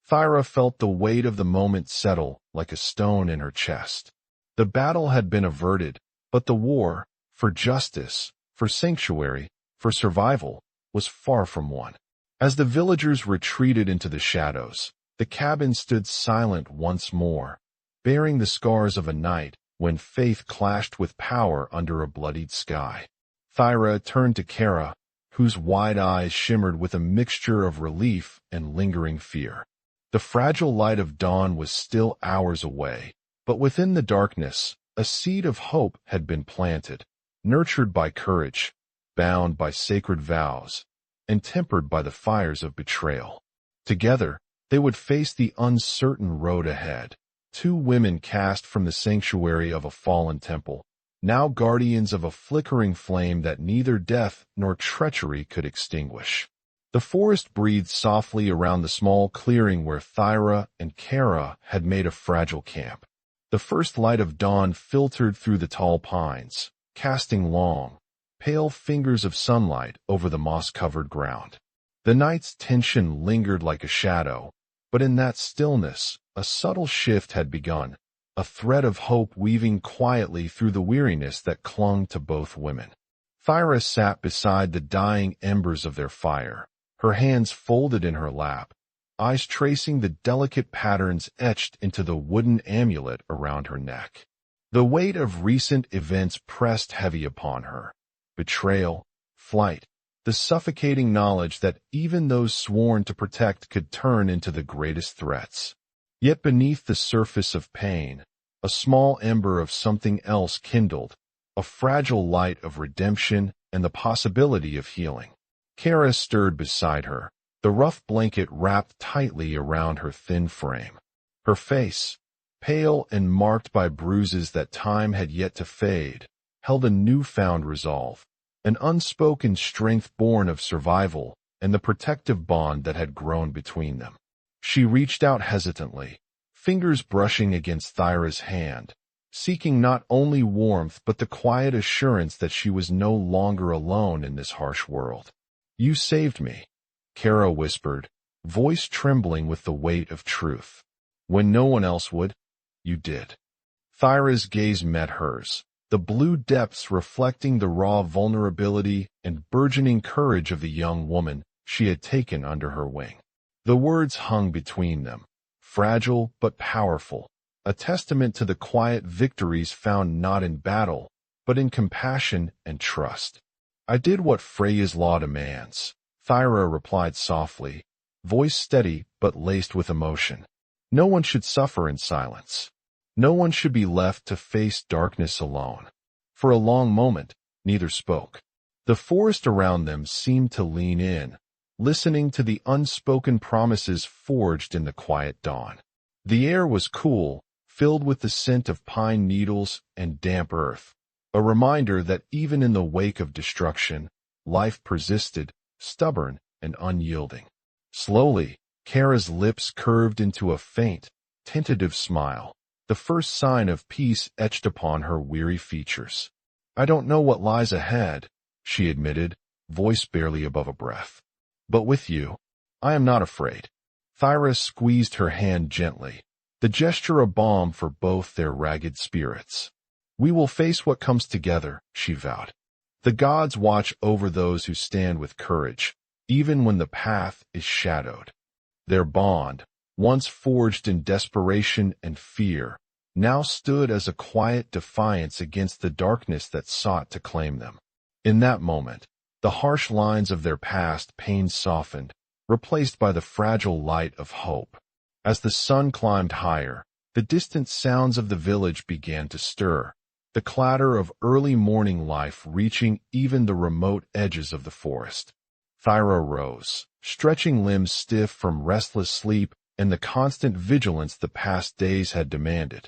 Thyra felt the weight of the moment settle like a stone in her chest. The battle had been averted, but the war, for justice, for sanctuary, for survival, was far from won. As the villagers retreated into the shadows, the cabin stood silent once more, bearing the scars of a night when faith clashed with power under a bloodied sky. Thyra turned to Kára, whose wide eyes shimmered with a mixture of relief and lingering fear. The fragile light of dawn was still hours away, but within the darkness, a seed of hope had been planted, nurtured by courage, bound by sacred vows, and tempered by the fires of betrayal. Together, they would face the uncertain road ahead. Two women cast from the sanctuary of a fallen temple, now guardians of a flickering flame that neither death nor treachery could extinguish. The forest breathed softly around the small clearing where Thyra and Kára had made a fragile camp. The first light of dawn filtered through the tall pines, casting long, pale fingers of sunlight over the moss-covered ground. The night's tension lingered like a shadow, but in that stillness, a subtle shift had begun, a thread of hope weaving quietly through the weariness that clung to both women. Thyra sat beside the dying embers of their fire, her hands folded in her lap, eyes tracing the delicate patterns etched into the wooden amulet around her neck. The weight of recent events pressed heavy upon her. Betrayal, flight, the suffocating knowledge that even those sworn to protect could turn into the greatest threats. Yet beneath the surface of pain, a small ember of something else kindled, a fragile light of redemption and the possibility of healing. Kára stirred beside her, the rough blanket wrapped tightly around her thin frame. Her face, pale and marked by bruises that time had yet to fade, held a newfound resolve, an unspoken strength born of survival and the protective bond that had grown between them. She reached out hesitantly, fingers brushing against Thyra's hand, seeking not only warmth but the quiet assurance that she was no longer alone in this harsh world. "You saved me," Kára whispered, voice trembling with the weight of truth. "When no one else would, you did." Thyra's gaze met hers, the blue depths reflecting the raw vulnerability and burgeoning courage of the young woman she had taken under her wing. The words hung between them, fragile but powerful, a testament to the quiet victories found not in battle, but in compassion and trust. "I did what Freya's law demands," Thyra replied softly, voice steady but laced with emotion. "No one should suffer in silence. No one should be left to face darkness alone." For a long moment, neither spoke. The forest around them seemed to lean in, listening to the unspoken promises forged in the quiet dawn. The air was cool, filled with the scent of pine needles and damp earth, a reminder that even in the wake of destruction, life persisted, stubborn and unyielding. Slowly, Kára's lips curved into a faint, tentative smile, the first sign of peace etched upon her weary features. "I don't know what lies ahead," she admitted, voice barely above a breath. "But with you, I am not afraid." Thyra squeezed her hand gently, the gesture a balm for both their ragged spirits. "We will face what comes together," she vowed. "The gods watch over those who stand with courage, even when the path is shadowed." Their bond, once forged in desperation and fear, now stood as a quiet defiance against the darkness that sought to claim them. In that moment, the harsh lines of their past pain softened, replaced by the fragile light of hope. As the sun climbed higher, the distant sounds of the village began to stir, the clatter of early morning life reaching even the remote edges of the forest. Thyra rose, stretching limbs stiff from restless sleep and the constant vigilance the past days had demanded.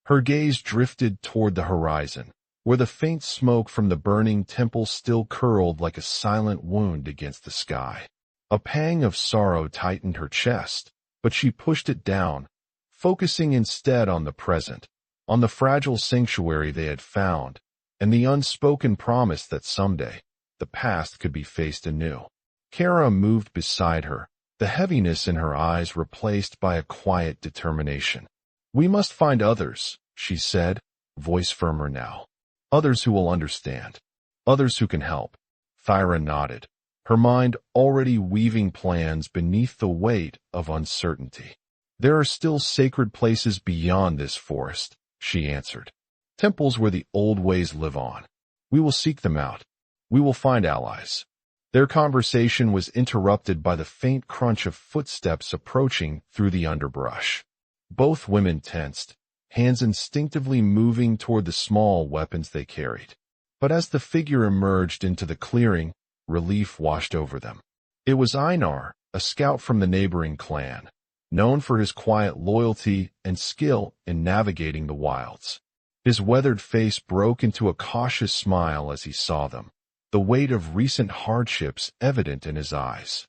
Her gaze drifted toward the horizon, where the faint smoke from the burning temple still curled like a silent wound against the sky. A pang of sorrow tightened her chest, but she pushed it down, focusing instead on the present, on the fragile sanctuary they had found, and the unspoken promise that someday, the past could be faced anew. Kára moved beside her, the heaviness in her eyes replaced by a quiet determination. "We must find others," she said, voice firmer now. "Others who will understand. Others who can help." Thyra nodded, her mind already weaving plans beneath the weight of uncertainty. "There are still sacred places beyond this forest," she answered. "Temples where the old ways live on. We will seek them out. We will find allies." Their conversation was interrupted by the faint crunch of footsteps approaching through the underbrush. Both women tensed, hands instinctively moving toward the small weapons they carried. But as the figure emerged into the clearing, relief washed over them. It was Einar, a scout from the neighboring clan, known for his quiet loyalty and skill in navigating the wilds. His weathered face broke into a cautious smile as he saw them, the weight of recent hardships evident in his eyes.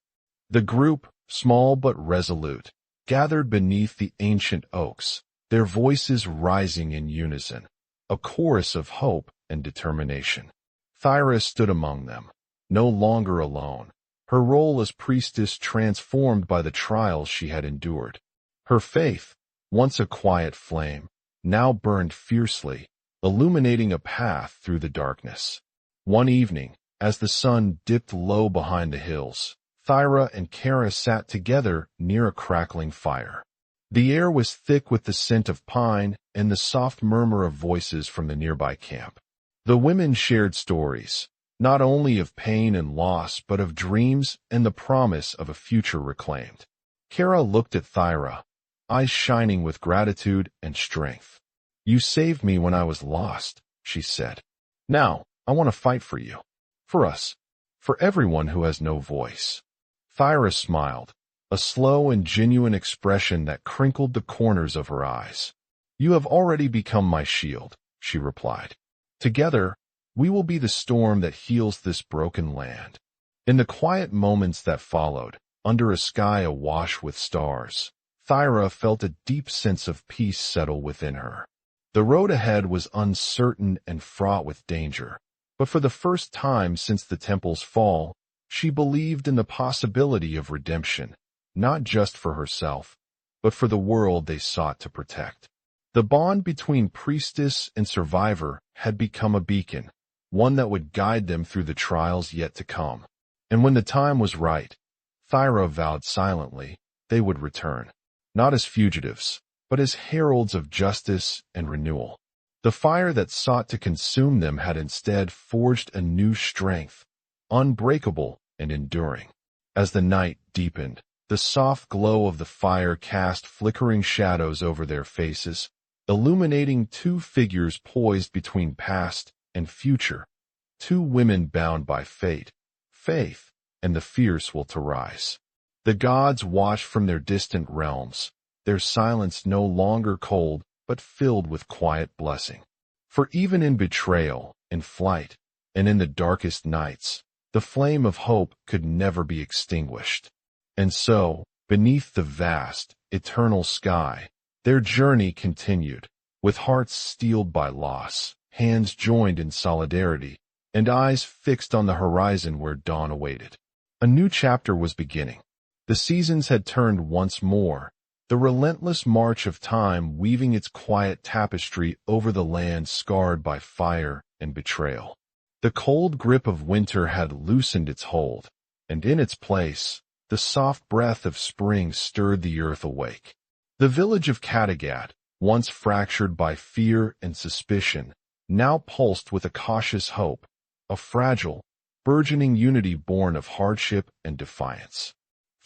The group, small but resolute, gathered beneath the ancient oaks, their voices rising in unison, a chorus of hope and determination. Thyra stood among them, no longer alone, her role as priestess transformed by the trials she had endured. Her faith, once a quiet flame, now burned fiercely, illuminating a path through the darkness. One evening, as the sun dipped low behind the hills, Thyra and Kára sat together near a crackling fire. The air was thick with the scent of pine and the soft murmur of voices from the nearby camp. The women shared stories, not only of pain and loss but of dreams and the promise of a future reclaimed. Kára looked at Thyra, eyes shining with gratitude and strength. "You saved me when I was lost," she said. "Now, I want to fight for you. For us. For everyone who has no voice." Thyra smiled, a slow and genuine expression that crinkled the corners of her eyes. "You have already become my shield," she replied. "Together, we will be the storm that heals this broken land." In the quiet moments that followed, under a sky awash with stars, Thyra felt a deep sense of peace settle within her. The road ahead was uncertain and fraught with danger, but for the first time since the temple's fall, she believed in the possibility of redemption, not just for herself, but for the world they sought to protect. The bond between priestess and survivor had become a beacon, one that would guide them through the trials yet to come. And when the time was right, Thyra vowed silently they would return, not as fugitives, but as heralds of justice and renewal. The fire that sought to consume them had instead forged a new strength, unbreakable and enduring. As the night deepened, the soft glow of the fire cast flickering shadows over their faces, illuminating two figures poised between past and future, two women bound by fate, faith, and the fierce will to rise. The gods watched from their distant realms, their silence no longer cold but filled with quiet blessing. For even in betrayal, in flight, and in the darkest nights, the flame of hope could never be extinguished. And so, beneath the vast, eternal sky, their journey continued, with hearts steeled by loss, hands joined in solidarity, and eyes fixed on the horizon where dawn awaited. A new chapter was beginning. The seasons had turned once more, the relentless march of time weaving its quiet tapestry over the land scarred by fire and betrayal. The cold grip of winter had loosened its hold, and in its place, the soft breath of spring stirred the earth awake. The village of Kattegat, once fractured by fear and suspicion, now pulsed with a cautious hope, a fragile, burgeoning unity born of hardship and defiance.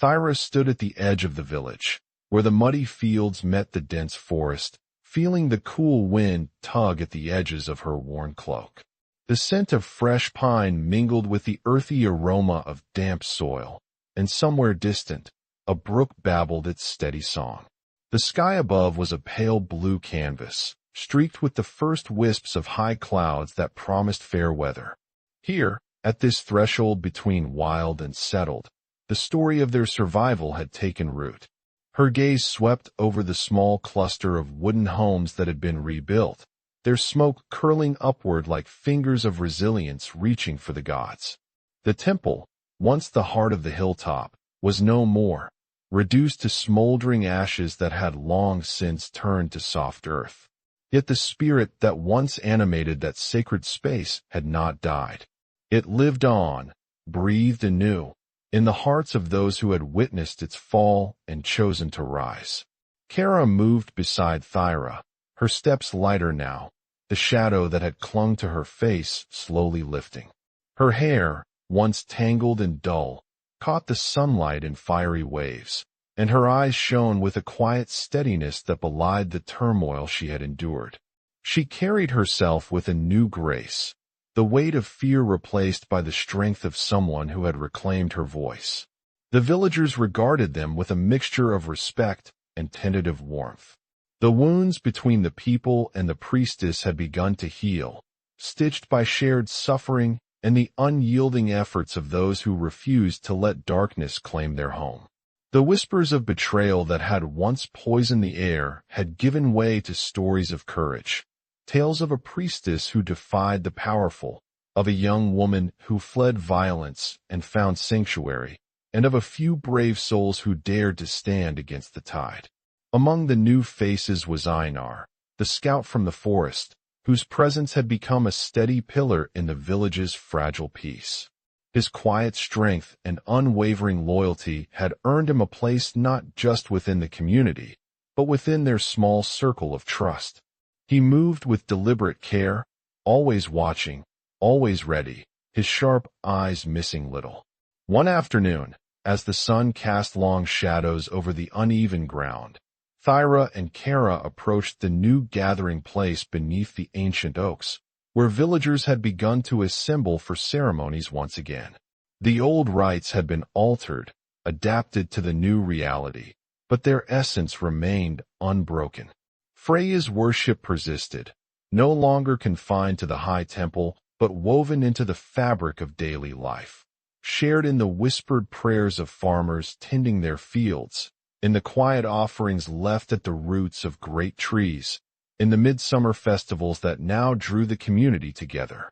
Thyra stood at the edge of the village, where the muddy fields met the dense forest, feeling the cool wind tug at the edges of her worn cloak. The scent of fresh pine mingled with the earthy aroma of damp soil, and somewhere distant, a brook babbled its steady song. The sky above was a pale blue canvas, streaked with the first wisps of high clouds that promised fair weather. Here, at this threshold between wild and settled, the story of their survival had taken root. Her gaze swept over the small cluster of wooden homes that had been rebuilt, their smoke curling upward like fingers of resilience reaching for the gods. The temple, once the heart of the hilltop, was no more, reduced to smoldering ashes that had long since turned to soft earth. Yet the spirit that once animated that sacred space had not died. It lived on, breathed anew, in the hearts of those who had witnessed its fall and chosen to rise. Kára moved beside Thyra, her steps lighter now, the shadow that had clung to her face slowly lifting. Her hair, once tangled and dull, caught the sunlight in fiery waves, and her eyes shone with a quiet steadiness that belied the turmoil she had endured. She carried herself with a new grace, the weight of fear replaced by the strength of someone who had reclaimed her voice. The villagers regarded them with a mixture of respect and tentative warmth. The wounds between the people and the priestess had begun to heal, stitched by shared suffering and the unyielding efforts of those who refused to let darkness claim their home. The whispers of betrayal that had once poisoned the air had given way to stories of courage, tales of a priestess who defied the powerful, of a young woman who fled violence and found sanctuary, and of a few brave souls who dared to stand against the tide. Among the new faces was Einar, the scout from the forest, whose presence had become a steady pillar in the village's fragile peace. His quiet strength and unwavering loyalty had earned him a place not just within the community, but within their small circle of trust. He moved with deliberate care, always watching, always ready, his sharp eyes missing little. One afternoon, as the sun cast long shadows over the uneven ground, Thyra and Kára approached the new gathering place beneath the ancient oaks, where villagers had begun to assemble for ceremonies once again. The old rites had been altered, adapted to the new reality, but their essence remained unbroken. Freya's worship persisted, no longer confined to the high temple, but woven into the fabric of daily life, shared in the whispered prayers of farmers tending their fields, in the quiet offerings left at the roots of great trees, in the midsummer festivals that now drew the community together.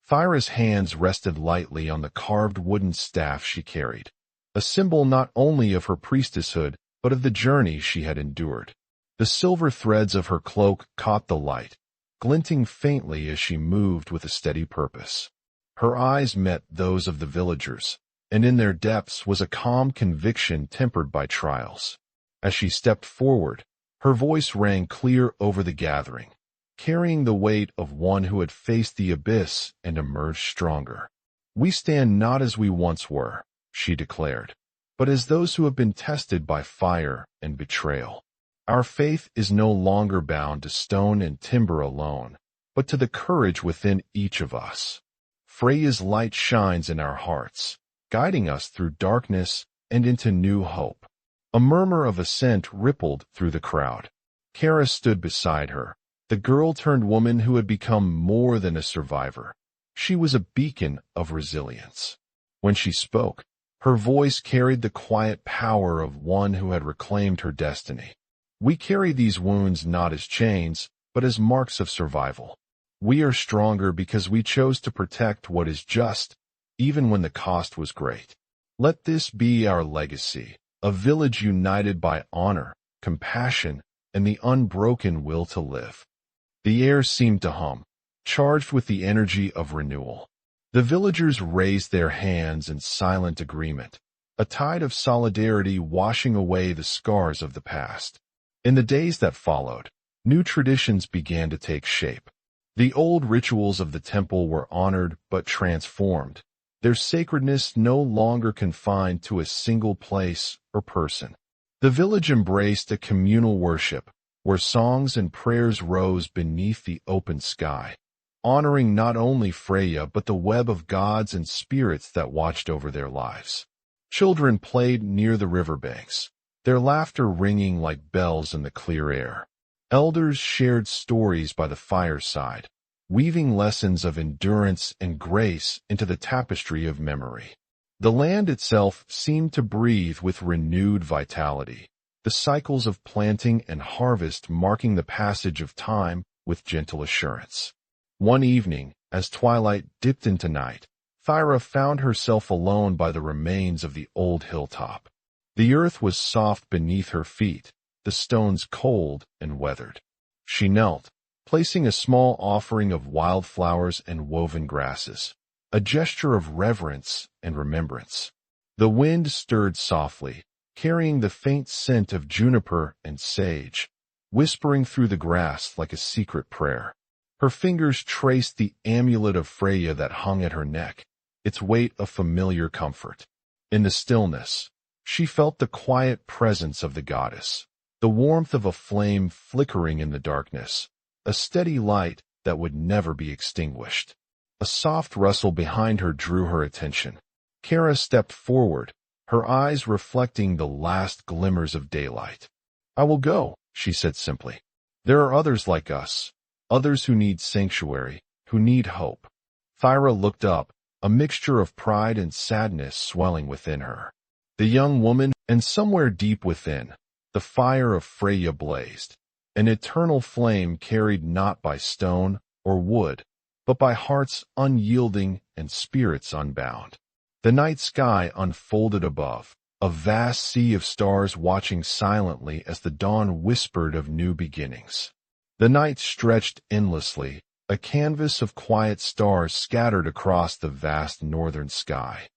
Thyra's hands rested lightly on the carved wooden staff she carried, a symbol not only of her priestesshood, but of the journey she had endured. The silver threads of her cloak caught the light, glinting faintly as she moved with a steady purpose. Her eyes met those of the villagers, and in their depths was a calm conviction tempered by trials. As she stepped forward, her voice rang clear over the gathering, carrying the weight of one who had faced the abyss and emerged stronger. "We stand not as we once were," she declared, "but as those who have been tested by fire and betrayal. Our faith is no longer bound to stone and timber alone, but to the courage within each of us. Freya's light shines in our hearts, guiding us through darkness and into new hope." A murmur of assent rippled through the crowd. Kára stood beside her, the girl-turned woman who had become more than a survivor. She was a beacon of resilience. When she spoke, her voice carried the quiet power of one who had reclaimed her destiny. "We carry these wounds not as chains, but as marks of survival. We are stronger because we chose to protect what is just, even when the cost was great. Let this be our legacy, a village united by honor, compassion, and the unbroken will to live." The air seemed to hum, charged with the energy of renewal. The villagers raised their hands in silent agreement, a tide of solidarity washing away the scars of the past. In the days that followed, new traditions began to take shape. The old rituals of the temple were honored but transformed, their sacredness no longer confined to a single place or person. The village embraced a communal worship, where songs and prayers rose beneath the open sky, honoring not only Freya but the web of gods and spirits that watched over their lives. Children played near the riverbanks, their laughter ringing like bells in the clear air. Elders shared stories by the fireside, weaving lessons of endurance and grace into the tapestry of memory. The land itself seemed to breathe with renewed vitality, the cycles of planting and harvest marking the passage of time with gentle assurance. One evening, as twilight dipped into night, Thyra found herself alone by the remains of the old hilltop. The earth was soft beneath her feet, the stones cold and weathered. She knelt, placing a small offering of wildflowers and woven grasses, a gesture of reverence and remembrance. The wind stirred softly, carrying the faint scent of juniper and sage, whispering through the grass like a secret prayer. Her fingers traced the amulet of Freya that hung at her neck, its weight a familiar comfort. In the stillness, she felt the quiet presence of the goddess, the warmth of a flame flickering in the darkness, a steady light that would never be extinguished. A soft rustle behind her drew her attention. Kára stepped forward, her eyes reflecting the last glimmers of daylight. "I will go," she said simply. "There are others like us, others who need sanctuary, who need hope." Thyra looked up, a mixture of pride and sadness swelling within her. The young woman, and somewhere deep within, the fire of Freya blazed, an eternal flame carried not by stone or wood, but by hearts unyielding and spirits unbound. The night sky unfolded above, a vast sea of stars watching silently as the dawn whispered of new beginnings. The night stretched endlessly, a canvas of quiet stars scattered across the vast northern sky.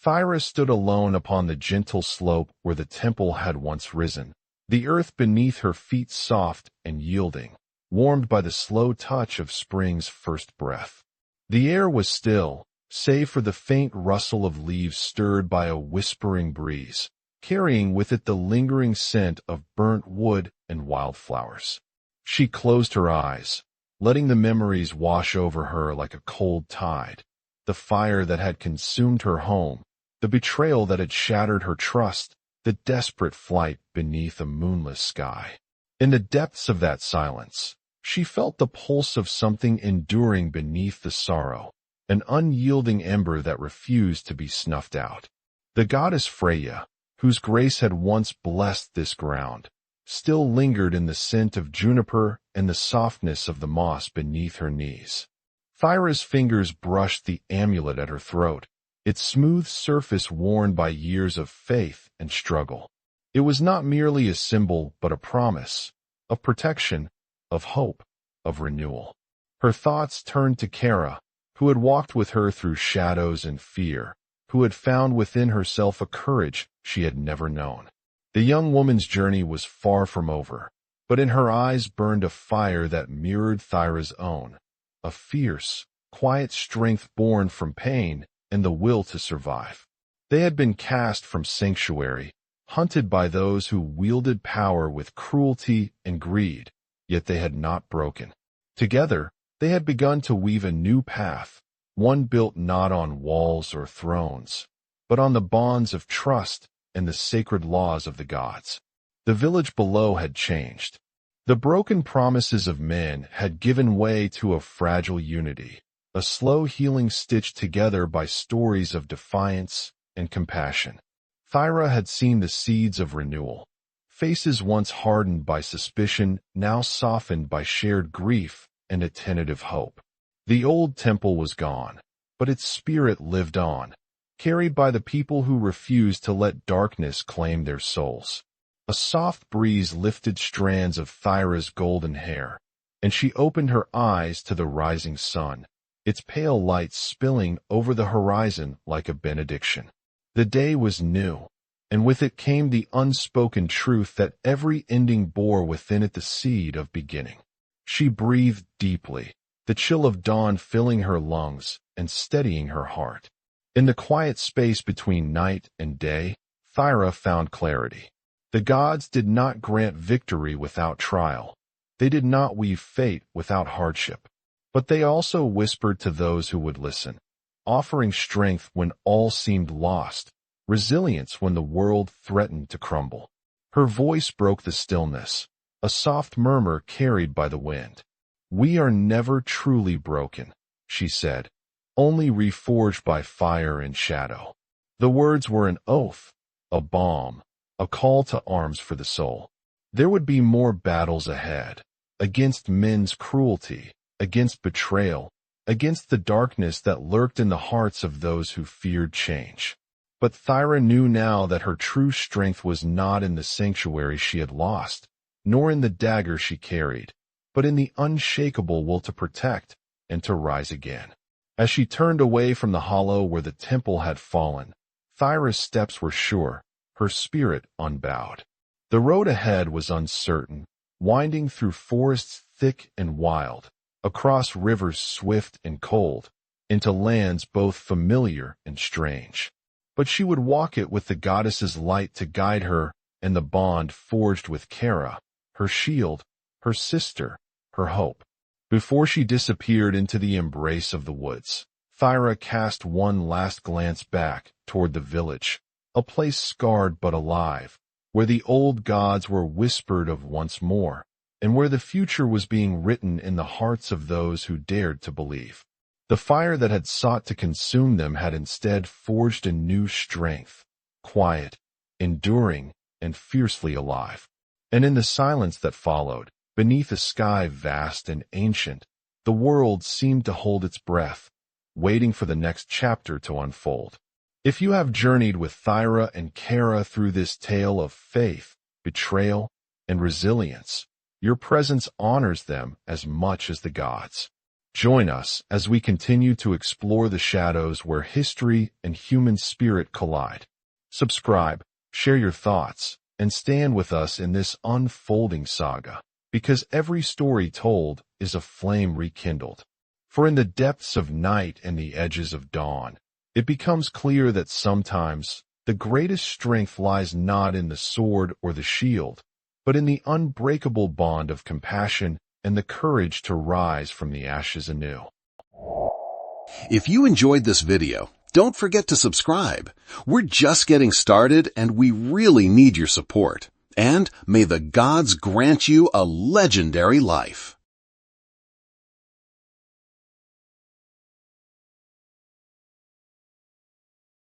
Thyra stood alone upon the gentle slope where the temple had once risen, the earth beneath her feet soft and yielding, warmed by the slow touch of spring's first breath. The air was still, save for the faint rustle of leaves stirred by a whispering breeze, carrying with it the lingering scent of burnt wood and wildflowers. She closed her eyes, letting the memories wash over her like a cold tide, the fire that had consumed her home, the betrayal that had shattered her trust, the desperate flight beneath a moonless sky. In the depths of that silence, she felt the pulse of something enduring beneath the sorrow, an unyielding ember that refused to be snuffed out. The goddess Freya, whose grace had once blessed this ground, still lingered in the scent of juniper and the softness of the moss beneath her knees. Thyra's fingers brushed the amulet at her throat, its smooth surface worn by years of faith and struggle. It was not merely a symbol but a promise, of protection, of hope, of renewal. Her thoughts turned to Kára, who had walked with her through shadows and fear, who had found within herself a courage she had never known. The young woman's journey was far from over, but in her eyes burned a fire that mirrored Thyra's own, a fierce, quiet strength born from pain and the will to survive. They had been cast from sanctuary, hunted by those who wielded power with cruelty and greed, yet they had not broken. Together, they had begun to weave a new path, one built not on walls or thrones, but on the bonds of trust and the sacred laws of the gods. The village below had changed. The broken promises of men had given way to a fragile unity, a slow healing stitched together by stories of defiance and compassion. Thyra had seen the seeds of renewal, faces once hardened by suspicion, now softened by shared grief and a tentative hope. The old temple was gone, but its spirit lived on, carried by the people who refused to let darkness claim their souls. A soft breeze lifted strands of Thyra's golden hair, and she opened her eyes to the rising sun, its pale light spilling over the horizon like a benediction. The day was new, and with it came the unspoken truth that every ending bore within it the seed of beginning. She breathed deeply, the chill of dawn filling her lungs and steadying her heart. In the quiet space between night and day, Thyra found clarity. The gods did not grant victory without trial. They did not weave fate without hardship. But they also whispered to those who would listen, offering strength when all seemed lost, resilience when the world threatened to crumble. Her voice broke the stillness, a soft murmur carried by the wind. "We are never truly broken," she said, "only reforged by fire and shadow." The words were an oath, a balm, a call to arms for the soul. There would be more battles ahead, against men's cruelty, against betrayal, against the darkness that lurked in the hearts of those who feared change. But Thyra knew now that her true strength was not in the sanctuary she had lost, nor in the dagger she carried, but in the unshakable will to protect and to rise again. As she turned away from the hollow where the temple had fallen, Thyra's steps were sure, her spirit unbowed. The road ahead was uncertain, winding through forests thick and wild, across rivers swift and cold, into lands both familiar and strange. But she would walk it with the goddess's light to guide her and the bond forged with Kára, her shield, her sister, her hope. Before she disappeared into the embrace of the woods, Thyra cast one last glance back toward the village, a place scarred but alive, where the old gods were whispered of once more, and where the future was being written in the hearts of those who dared to believe. The fire that had sought to consume them had instead forged a new strength, quiet, enduring, and fiercely alive. And in the silence that followed, beneath a sky vast and ancient, the world seemed to hold its breath, waiting for the next chapter to unfold. If you have journeyed with Thyra and Kára through this tale of faith, betrayal, and resilience, your presence honors them as much as the gods. Join us as we continue to explore the shadows where history and human spirit collide. Subscribe, share your thoughts, and stand with us in this unfolding saga, because every story told is a flame rekindled. For in the depths of night and the edges of dawn, it becomes clear that sometimes the greatest strength lies not in the sword or the shield, but in the unbreakable bond of compassion and the courage to rise from the ashes anew. If you enjoyed this video, don't forget to subscribe. We're just getting started and we really need your support. And may the gods grant you a legendary life.